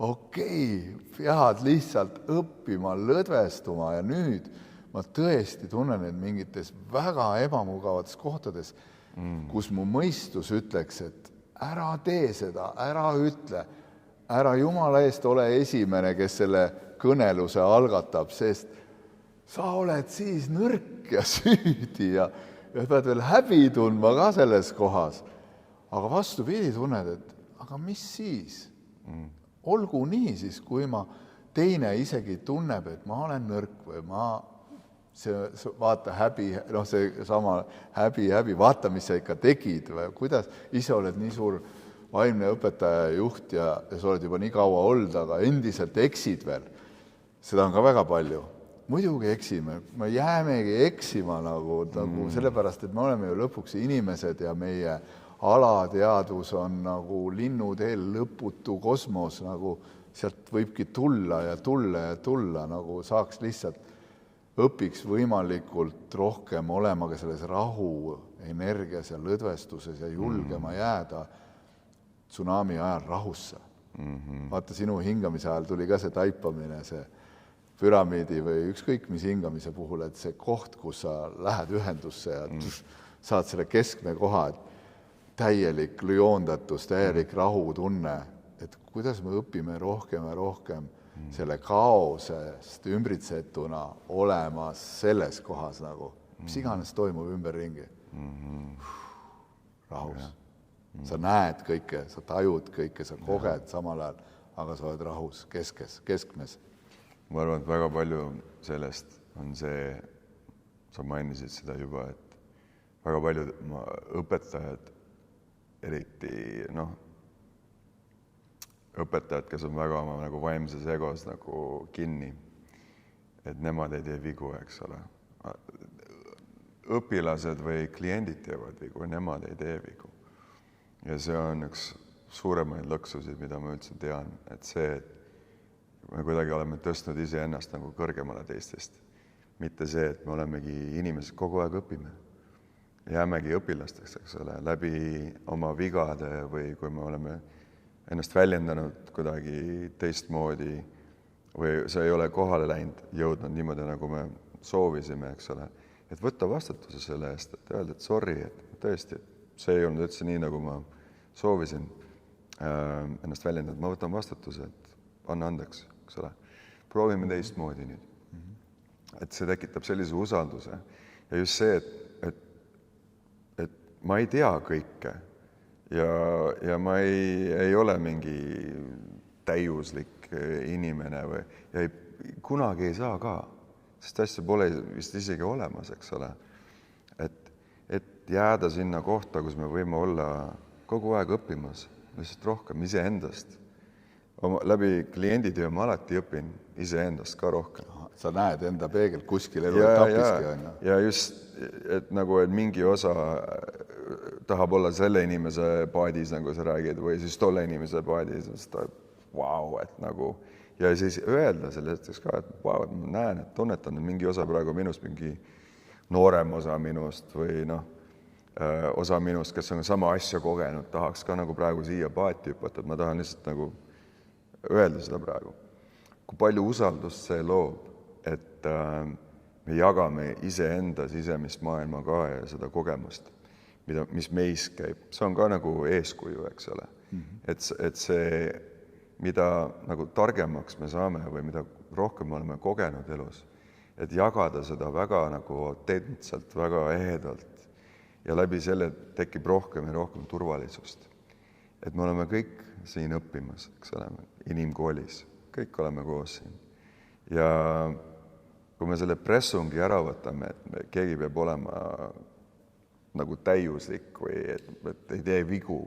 Okei, pead lihtsalt õppima lõdvestuma ja nüüd ma tõesti tunnen, et mingites väga ebamugavates kohtades, kus mu mõistus ütleks, et ära tee seda, ära ütle, ära jumala eest ole esimene, kes selle kõneluse algatab, sest sa oled siis nõrk ja süüdi ja pead veel häbi tundma ka selles kohas. Aga vastupidi tunned, et aga mis siis? Olgu nii siis, kui ma teine isegi tunneb, et ma olen nõrk või vaata häbi, see sama häbi, vaata, mis sa ikka tegid või kuidas ise oled nii suur vaimne õpetaja ja juht ja sa oled juba nii kaua olnud, aga endiselt eksid veel. Seda on ka väga palju. Muidugi eksime, me jäämegi eksima nagu sellepärast, et me oleme ju lõpuks inimesed ja meie alateadvus on nagu linnuteel lõputu kosmos, nagu sealt võibki tulla ja tulla, nagu saaks lihtsalt õpiks võimalikult rohkem olema ka selles rahu, energias ja lõdvestuses ja julgema jääda tsunami ajal rahusse. Vaata, sinu hingamise ajal tuli ka see taipamine, see püramiidi või ükskõik mis hingamise puhul, et see koht, kus sa lähed ühendusse ja saad selle keskme koha, täielik lüondatus, täielik rahutunne, et kuidas me õpime rohkem ja rohkem selle kaosest ümbritsetuna olema selles kohas nagu, mis iganes toimub ümberringi. Rahus. Sa näed kõike, sa tajud kõike, sa koged samal ajal, aga sa oled rahus, keskmes. Ma arvan, et väga palju sellest on see, sa mainisid seda juba, et väga paljud õpetajad, eriti õpetajad, kes on väga oma nagu vaimses egos nagu kinni, et nemad ei tee vigu, eks ole. Õpilased või kliendid teevad vigu, nemad ei tee vigu. Ja see on üks suuremaid lõksusid, mida ma üldse tean, et see, et me kuidagi oleme tõstnud iseennast nagu kõrgemale teistest. Mitte see, et me olemegi inimesed, kogu aeg õpime. Jäämegi õpilasteks, eks ole, läbi oma vigade või kui me oleme ennast väljendanud kuidagi teistmoodi või see ei ole kohale läinud, jõudnud niimoodi, nagu me soovisime, eks ole. Et võtta vastutuse selle eest, et öelda, et sorry, et tõesti, see ei olnud üldse nii, nagu ma soovisin ennast väljendada. Ma võtan vastutuse, et anna andeks. Eks ole. Proovime teistmoodi nüüd. Et see tekitab sellise usalduse. Ja just see, et ma ei tea kõike ja ma ei ole mingi täiuslik inimene ja kunagi ei saa ka, sest asja pole vist isegi olemas, eks ole. Et jääda sinna kohta, kus me võime olla kogu aeg õppimas, lihtsalt rohkem iseendast. Läbi klienditöö ma alati õpin iseendast ka rohkem. Sa näed enda peegelt kuskil elutapiski. Ja just, et nagu et mingi osa tahab olla selle inimese paadis, nagu sa räägid, või siis tolle inimese paadis, vau, et nagu, ja siis öelda sellest ka, et vau, et ma näen, et tunnetan, et mingi osa praegu minust, mingi noorem osa minust või osa minust, kes on sama asja kogenud, tahaks ka nagu praegu siia paati hüpata, et ma tahan lihtsalt nagu öelda seda praegu. Kui palju usaldust see loob, et me jagame iseenda sisemist maailma ka ja seda kogemust, mis meis käib. See on ka nagu eeskuju, eks ole. Et see, mida nagu targemaks me saame või mida rohkem me oleme kogenud elus, et jagada seda väga nagu autentselt, väga ehedalt ja läbi selle tekib rohkem ja rohkem turvalisust. Et me oleme kõik siin õppimas, eks ole, inimkoolis, kõik oleme koos siin. Ja kui me selle pressungi ära võtame, et keegi peab olema nagu täiuslik või et ei tee vigu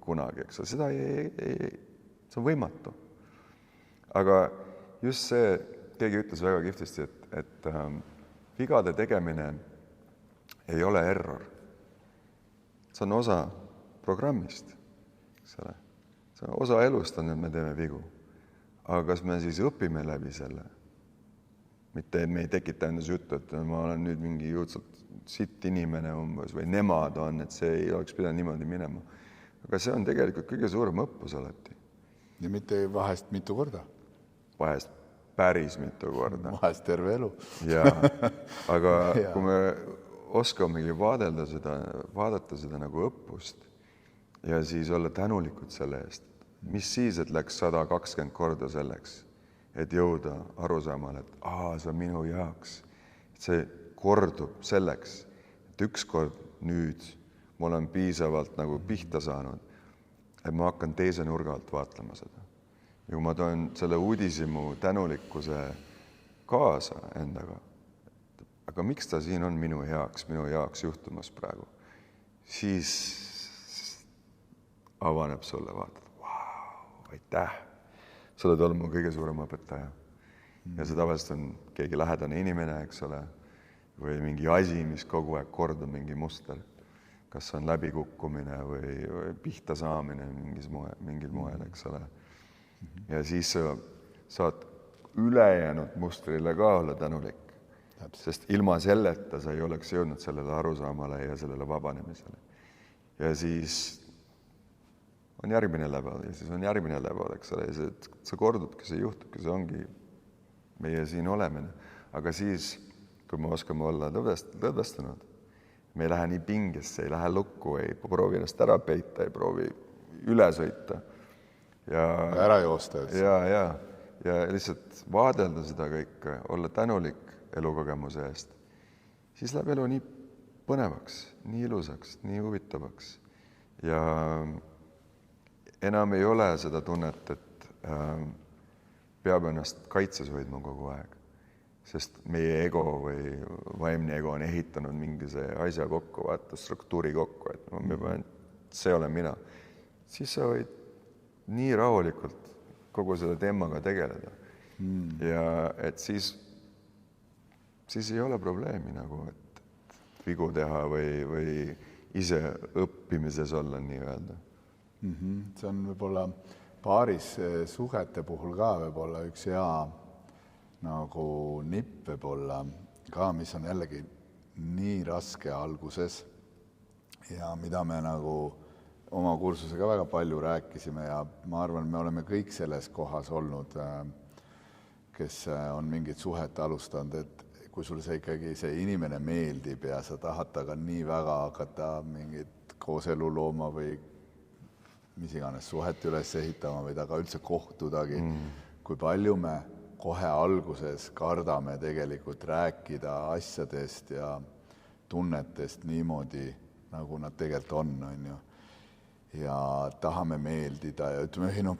kunagi, eks ole, seda see on võimatu. Aga just see, keegi ütles väga kihvtisti, et vigade tegemine ei ole error. See on osa programmist, eks ole. See on osa elust on, et me teeme vigu. Aga kas me siis õpime läbi selle? Mitte, et me ei tekita endas juttu, et ma olen nüüd mingi juudselt sitt inimene umbes või nemad on, et see ei oleks pidanud niimoodi minema. Aga see on tegelikult kõige suurem õppus alati. Ja mitte vahest mitu korda. Vahest päris mitu korda. Vahest terve elu. Ja, aga kui me oskamegi vaadata seda nagu õppust ja siis olla tänulikud selle eest, mis siis, et läks 120 korda selleks, et jõuda arusaamale, et see on minu jaoks. Et see kordub selleks, et ükskord nüüd ma olen piisavalt nagu pihta saanud, et ma hakkan teise nurga alt vaatlema seda. Ja kui ma toon selle uudisimu tänulikkuse kaasa endaga, aga miks ta siin on minu jaoks juhtumas praegu, siis avaneb sulle vaatad, aitäh, sa oled olnud mu kõige suurem õpetaja. Ja see tavaliselt on keegi lähedane inimene, eks ole, või mingi asi, mis kogu aeg kordab mingi muster. Kas on läbikukkumine või pihta saamine mingil moel, eks ole. Ja siis sa saad ülejäänud mustrile ka olla tänulik, sest ilma selleta sa ei oleks jõudnud sellele arusaamale ja sellele vabanemisele. Ja siis on järgmine läbal ja siis on järgmine läbal, eks ole, ja see kordubki, see juhtubki, see ongi meie siin olemine. Aga siis, kui me oskame olla lõdvestunud, me ei lähe nii pingesse, ei lähe lukku, ei proovi ennast ära peita, ei proovi üle sõita. Ja ära joosta. Ja lihtsalt vaadelda seda kõike, olla tänulik elukogemuse eest, siis läheb elu nii põnevaks, nii ilusaks, nii huvitavaks. Ja enam ei ole seda tunnet, et peab ennast kaitses hoidma kogu aeg, sest meie ego või vaimne ego on ehitanud mingi see asja kokku, vaata struktuuri kokku, et see olen mina. Siis sa võid nii rahulikult kogu selle teemaga tegeleda. Ja et siis ei ole probleemi nagu, et vigu teha või ise õppimises olla nii öelda. See on võib-olla paaris suhete puhul ka võib-olla üks hea nagu nipp võib-olla ka, mis on jällegi nii raske alguses ja mida me nagu oma kursusega väga palju rääkisime ja ma arvan, me oleme kõik selles kohas olnud, kes on mingit suhet alustanud, et kui sul see ikkagi see inimene meeldib ja sa tahad taga nii väga hakata mingit kooselu looma või mis iganes suhet üles ehitama või taga üldse kohtudagi, kui palju me kohe alguses kardame tegelikult rääkida asjadest ja tunnetest niimoodi, nagu nad tegelikult on ju. Ja tahame meeldida ja ütleme,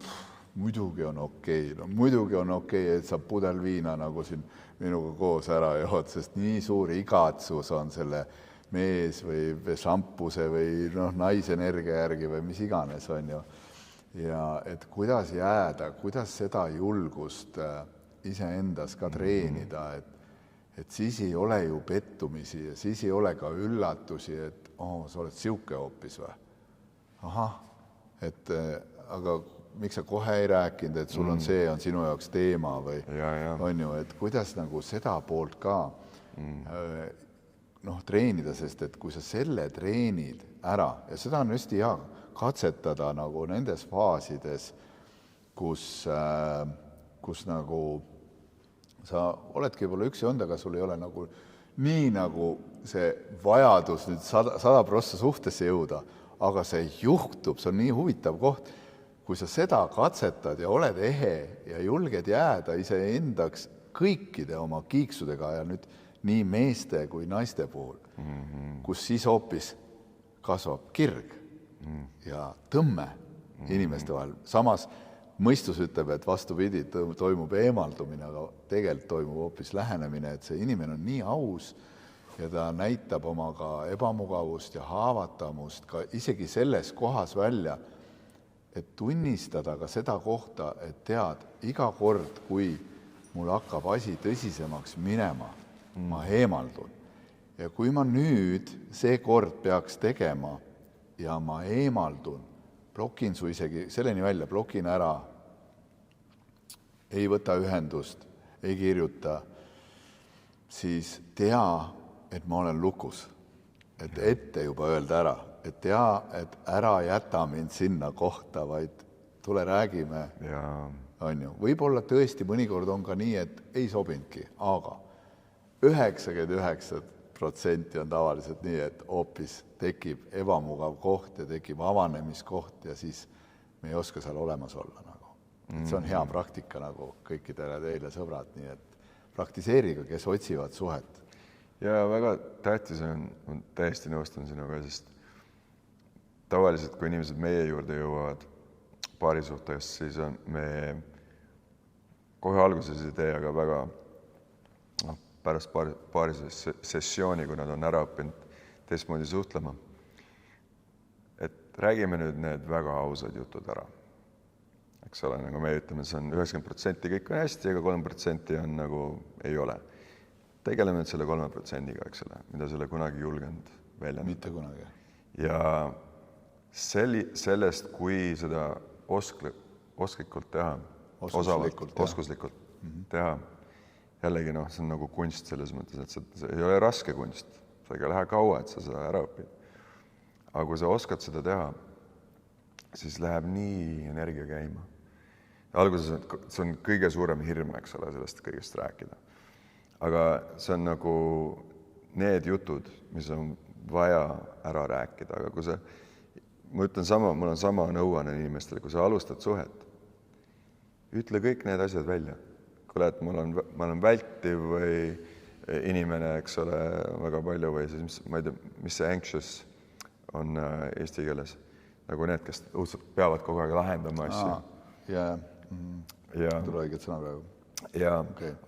muidugi on okei, muidugi on okei, et sa pudel viina nagu siin minuga koos ära jood, sest nii suur igatsus on selle mees või šampuse või naisenergia järgi või mis iganes, on ju. Ja et kuidas jääda, kuidas seda julgust iseendas ka treenida, et siis ei ole ju pettumisi ja siis ei ole ka üllatusi, et sa oled siuke hoopis või? Ahah, et aga miks sa kohe ei rääkinud, et sul on see, on sinu jaoks teema või on ju, et kuidas nagu seda poolt ka treenida, sest et kui sa selle treenid ära ja seda on hästi hea katsetada nagu nendes faasides, kus nagu sa oledki võib-olla üksi olnud, aga sul ei ole nagu nii nagu see vajadus nüüd 100% suhtesse jõuda, aga see juhtub, see on nii huvitav koht, kui sa seda katsetad ja oled ehe ja julged jääda iseendaks kõikide oma kiiksudega ja nüüd nii meeste kui naiste puhul, kus siis hoopis kasvab kirg ja tõmme inimeste vahel. Samas mõistus ütleb, et vastupidi, toimub eemaldumine, aga tegelikult toimub hoopis lähenemine, et see inimene on nii aus ja ta näitab oma ka ebamugavust ja haavatavust ka isegi selles kohas välja, et tunnistada ka seda kohta, et tead, iga kord, kui mul hakkab asi tõsisemaks minema, ma eemaldun. Ja kui ma nüüd see kord peaks tegema ja ma eemaldun, blokin su isegi selleni välja, blokin ära, ei võta ühendust, ei kirjuta, siis tea, et ma olen lukus. Et ette juba öelda ära, et tea, et ära jäta mind sinna kohta, vaid tule räägime, on ju. Võib-olla tõesti mõnikord on ka nii, et ei sobinudki, aga 99% on tavaliselt nii, et hoopis tekib ebamugav koht ja tekib avanemiskoht ja siis me ei oska seal olemas olla. Nagu. See on hea praktika nagu kõikidele teile sõbrad, nii et praktiseeriga, kes otsivad suhet. Ja väga tähtis on, täiesti nõustun sinuga, sest tavaliselt, kui inimesed meie juurde jõuavad paari suhtes, siis on me kohe alguses ei tee, aga väga pärast paari sessiooni, kui nad on ära õppinud teistmoodi suhtlema. Et räägime nüüd need väga ausad jutud ära. Eks ole, nagu me ütleme, see on 90% kõik on hästi, aga 3% on nagu ei ole. Tegeleme nüüd selle 3%-ga, eks ole, mida selle kunagi julgenud välja. Mitte kunagi. Ja sellest, kui seda osklikult teha, oskuslikult teha, jällegi see on nagu kunst selles mõttes, et see ei ole raske kunst, see ei lähe kaua, et sa seda ära õpid. Aga kui sa oskad seda teha, siis läheb nii energia käima. Alguses see on kõige suurem hirm, eks ole, sellest kõigest rääkida. Aga see on nagu need jutud, mis on vaja ära rääkida, aga kui sa, ma ütlen sama, mul on sama nõuanne inimestele, kui sa alustad suhet, ütle kõik need asjad välja. Kuule, et ma olen vältiv või inimene, eks ole, väga palju või siis, ma ei tea, mis see anxious on eesti keeles, nagu need, kes peavad kogu aeg lahendama asju. Tule õiget sõna praegu.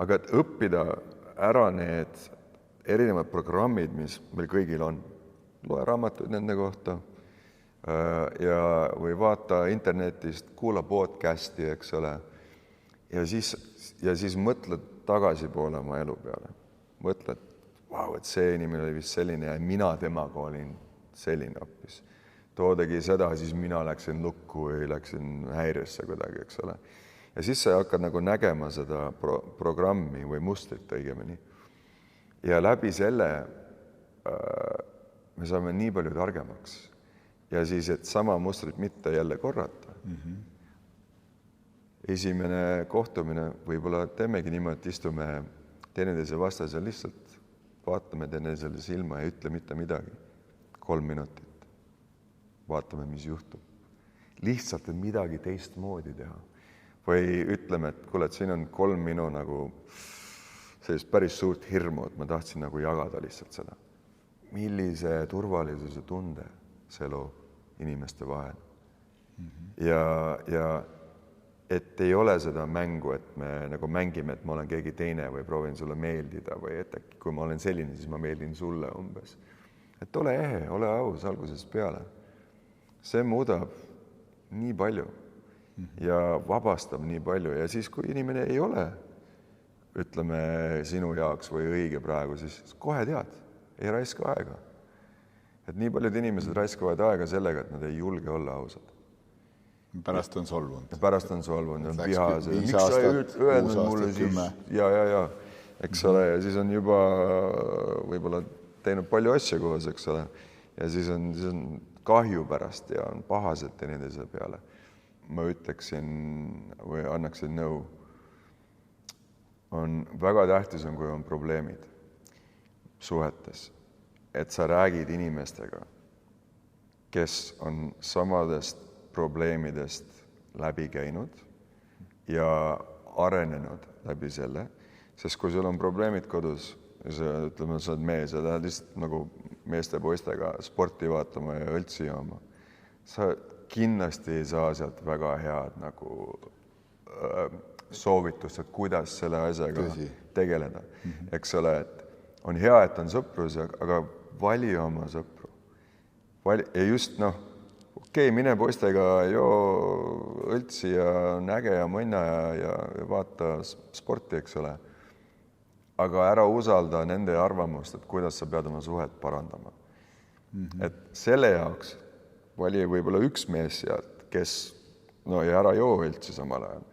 Aga et õppida ära need erinevad programmid, mis meil kõigil on. Loe raamatuid nende kohta või vaata internetist, kuula podcasti, eks ole. Ja siis mõtled tagasi poole oma elu peale. Mõtled, et see inimene oli vist selline ja mina temaga olin selline hoopis. Too tegi seda, siis mina läksin lukku või läksin häiresse kuidagi, eks ole. Ja siis sa hakkad nagu nägema seda programmi või mustrit õigemini. Ja läbi selle me saame nii palju targemaks. Ja siis, et sama mustrit mitte jälle korrata. Esimene kohtumine võib-olla teemegi niimoodi, et istume teineteise vastas ja lihtsalt vaatame teineteisele silma ja ütle mitte midagi. 3 minutit. Vaatame, mis juhtub. Lihtsalt, et midagi teistmoodi teha. Või ütleme, et kuule, et siin on 3 minu nagu sellist päris suurt hirmu, et ma tahtsin nagu jagada lihtsalt seda. Millise turvalisuse tunde see loob inimeste vahel. Ja et ei ole seda mängu, et me nagu mängime, et ma olen keegi teine või proovin sulle meeldida või et kui ma olen selline, siis ma meeldin sulle umbes. et ole ehe, ole aus algusest peale. See muudab nii palju ja vabastab nii palju ja siis, kui inimene ei ole, ütleme, sinu jaoks või õige praegu, siis kohe tead, ei raiska aega. Et nii paljud inimesed raiskavad aega sellega, et nad ei julge olla ausad. Pärast on solvunud. Pärast on solvunud, on vihas. Miks sa ei öelnud mulle siis? Ja. Eks ole, ja siis on juba võib-olla teinud palju asja koos, eks ole. Ja siis on kahju pärast ja on pahased teineteise peale. Ma ütleksin või annaksin nõu. On väga tähtis on, kui on probleemid suhetes, et sa räägid inimestega, kes on samadest probleemidest läbi käinud ja arenenud läbi selle, sest kui sul on probleemid kodus, ütleme, sa oled mees ja lähed lihtsalt nagu meeste poistega sporti vaatama ja õltsi jooma, sa kindlasti ei saa sealt väga head nagu soovitust, et kuidas selle asjaga tegeleda. Eks ole, et on hea, et on sõprus, aga vali oma sõpru. Ja just mine poistega õltsi ja on äge ja mõnna ja vaata sporti, eks ole. Aga ära usalda nende arvamust, et kuidas sa pead oma suhet parandama. Et selle jaoks vali võib-olla üks mees sealt, kes, ja ära joo üldse samal ajal,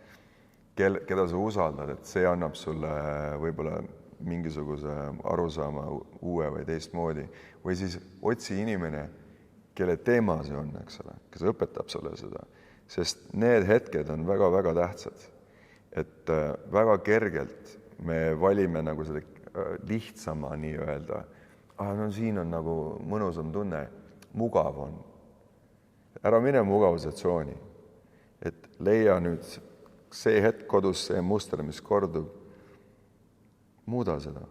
keda sa usaldad, et see annab sulle võib-olla mingisuguse arusaama uue või teistmoodi. Või siis otsi inimene, kelle teema see on, eks ole, kes õpetab sulle seda. Sest need hetked on väga-väga tähtsad. Et väga kergelt me valime nagu seda lihtsama nii-öelda. Siin on nagu mõnusam tunne, mugav on. Ära mine mugavuse tsooni, et leia nüüd see hetk kodus, see muster, mis kordub, muuda seda,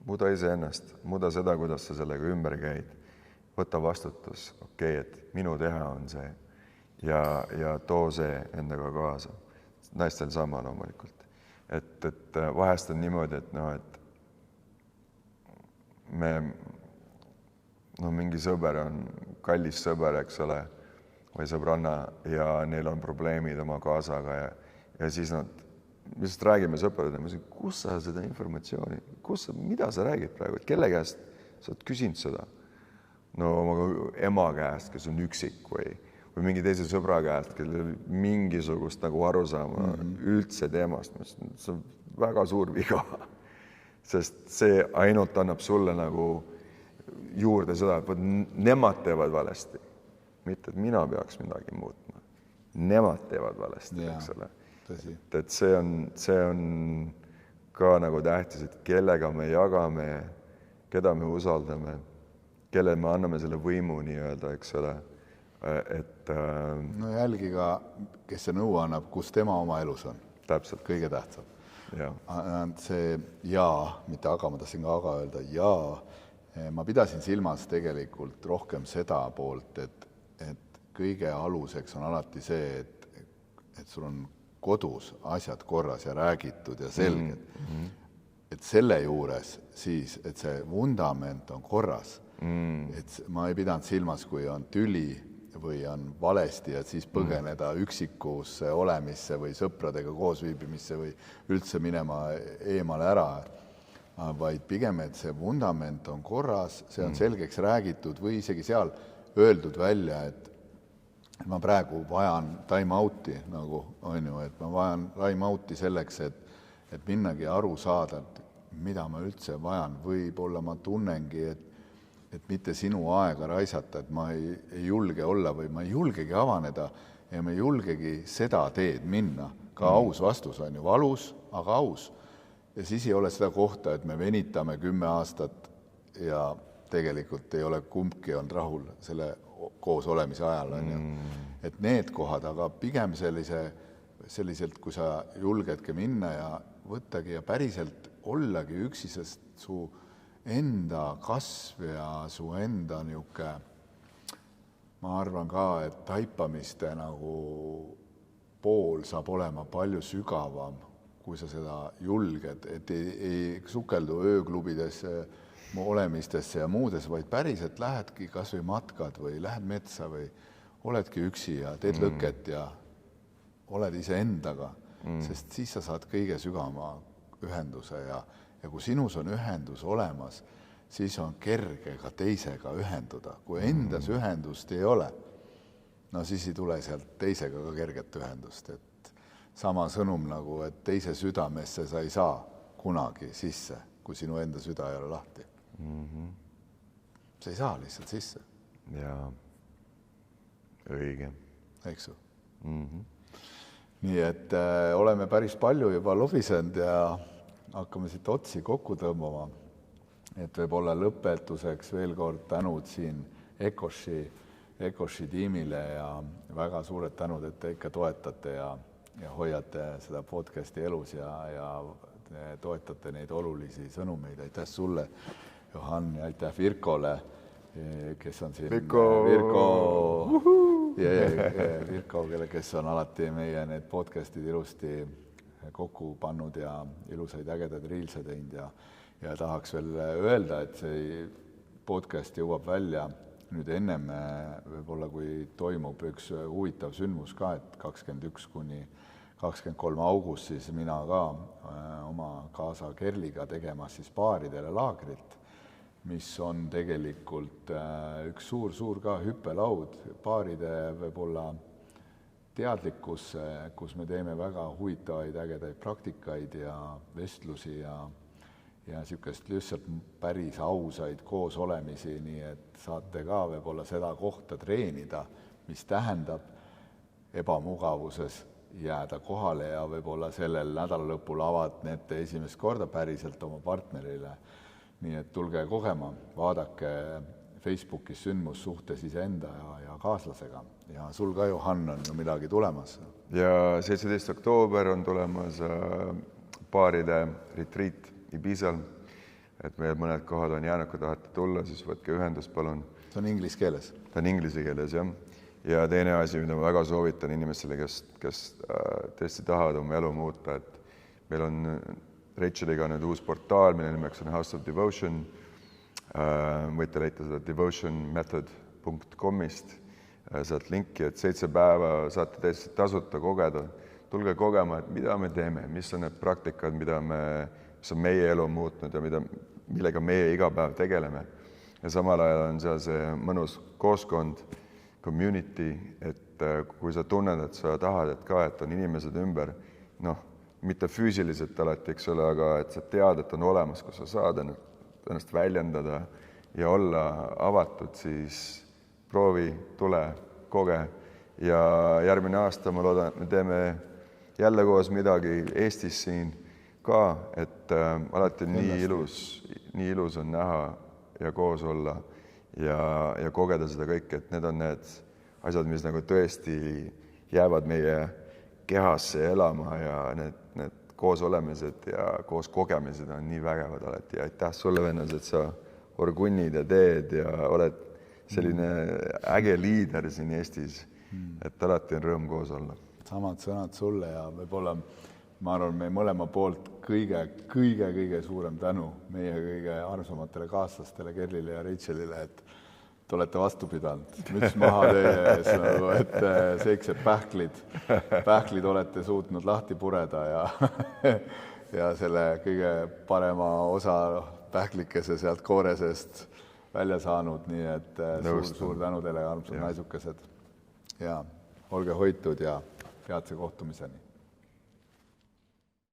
muuda iseennast, muuda seda, kuidas sa sellega ümber käid, võta vastutus, et minu teha on see ja too see endaga kaasa, naistel sama loomulikult, et vahest on niimoodi, et me mingi sõber on kallis sõber, eks ole, või sõbranna ja neil on probleemid oma kaasaga ja siis nad lihtsalt räägime sõpradele, ma ütlen, kus sa seda informatsiooni, mida sa räägid praegu, et kelle käest sa oled küsinud seda? Oma ema käest, kes on üksik või mingi teise sõbra käest, kellel mingisugust nagu arusaama üldse teemast, see on väga suur viga, sest see ainult annab sulle nagu juurde seda, et nemad teevad valesti. Mitte, et mina peaks midagi muutma. Nemad teevad valesti, eks ole. Et see on ka nagu tähtis, et kellega me jagame, keda me usaldame, kelle me anname selle võimu nii-öelda, eks ole. Et jälgi ka, kes see nõu annab, kus tema oma elus on. Täpselt. Kõige tähtsam. Ja. See mitte aga, ma tahtsin ka aga öelda, ma pidasin silmas tegelikult rohkem seda poolt, et kõige aluseks on alati see, et sul on kodus asjad korras ja räägitud ja selged. Et selle juures siis, et see vundament on korras. Et ma ei pidanud silmas, kui on tüli või on valesti, et siis põgeneda üksikusse olemisse või sõpradega koosviibimisse või üldse minema eemale ära. Vaid pigem, et see vundament on korras, see on selgeks räägitud või isegi seal öeldud välja, et ma praegu vajan time out'i, nagu on ju, et ma vajan time out'i selleks, et minnagi aru saada, et mida ma üldse vajan. Võib-olla ma tunnengi, et mitte sinu aega raisata, et ma ei julge olla või ma ei julgegi avaneda ja ma ei julgegi seda teed minna. Ka aus vastus on ju valus, aga aus. Ja siis ei ole seda kohta, et me venitame 10 aastat ja tegelikult ei ole kumbki on rahul selle koos olemise ajal. On ju. Et need kohad, aga pigem selliselt, kui sa julgedki minna ja võttagi ja päriselt ollagi üksi, sest su enda kasv ja su enda niuke, ma arvan ka, et taipamiste nagu pool saab olema palju sügavam, kui sa seda julged, et ei sukeldu ööklubides olemistesse ja muudes, vaid päriselt lähedki kas või matkad või lähed metsa või oledki üksi ja teed lõket ja oled iseendaga, sest siis sa saad kõige sügavama ühenduse ja kui sinus on ühendus olemas, siis on kerge ka teisega ühenduda. Kui endas ühendust ei ole, no siis ei tule sealt teisega ka kerget ühendust. Et sama sõnum nagu, et teise südamesse sa ei saa kunagi sisse, kui sinu enda süda ei ole lahti. Sa ei saa lihtsalt sisse. Jaa, õige. Eks ju? Nii et oleme päris palju juba lobisenud ja hakkame siit otsi kokku tõmbama. Et võib-olla lõpetuseks veel kord tänud siin Ecoshi tiimile ja väga suured tänud, et te ikka toetate ja hoiate seda podcasti elus ja toetate neid olulisi sõnumeid. Aitäh sulle, Johan, ja aitäh Virkole, kes on siin. Virko, kes on alati meie need podcastid ilusti kokku pannud ja ilusaid ägedaid riilse teinud ja tahaks veel öelda, et see podcast jõuab välja nüüd ennem võib-olla, kui toimub üks huvitav sündmus ka, et 21 kuni 23 august siis mina ka oma kaasa Kerliga tegemas siis paaridele laagrit, mis on tegelikult üks suur ka hüppelaud paaride võib-olla teadlikkusse, kus me teeme väga huvitavaid ägedaid praktikaid ja vestlusi ja niisugust lihtsalt päris ausaid koosolemisi, nii et saate ka võib-olla seda kohta treenida, mis tähendab ebamugavuses jääda kohale ja võib-olla sellel nädalalõpul avanete esimest korda päriselt oma partnerile. Nii et tulge kogema, vaadake Facebookis sündmussuhtes iseenda ja kaaslasega. Ja sul ka, Johan, on ju midagi tulemas. Ja 17. oktoober on tulemas paaride retreat Ibizal, et meil mõned kohad on jäänud, kui tahate tulla, siis võtke ühendust, palun. See on inglise keeles? Ta on inglise keeles, jah. Ja teine asi, mida ma väga soovitan inimestele, kes tõesti tahavad oma elu muuta, et meil on Racheliga nüüd uus portaal, mille nimeks on House of Devotion. Võite leida seda devotionmethod.comist, sealt linki, et 7 päeva saate täiesti tasuta kogeda. Tulge kogema, et mida me teeme, mis on need praktikad, mis on meie elu muutnud ja millega meie iga päev tegeleme. Ja samal ajal on seal see mõnus kooskond, community, et kui sa tunned, et sa tahad, et on inimesed ümber, mitte füüsiliselt alati, eks ole, aga et sa tead, et on olemas, kus sa saad ennast väljendada ja olla avatud, siis proovi, tule, koge. Ja järgmine aasta ma loodan, et me teeme jälle koos midagi Eestis siin ka, et alati nii ilus on näha ja koos olla ja kogeda seda kõike, et need on need asjad, mis nagu tõesti jäävad meie kehasse elama ja need koos olemised ja koos kogemised on nii vägevad alati. Ja aitäh sulle, vennas, et sa orgunnid ja teed ja oled selline äge liider siin Eestis, et alati on rõõm koos olla. Samad sõnad sulle ja võib-olla ma arvan, me mõlema poolt kõige suurem tänu meie kõige armsamatele kaaslastele Kerlile ja Rachelile, et te olete vastu pidanud. Müts maha teie ees, et seiksed pähklid olete suutnud lahti pureda ja selle kõige parema osa pähklikese sealt kooresest välja saanud, nii et suur tänu teile, armsad naisukesed. Ja olge hoitud ja peatse kohtumiseni.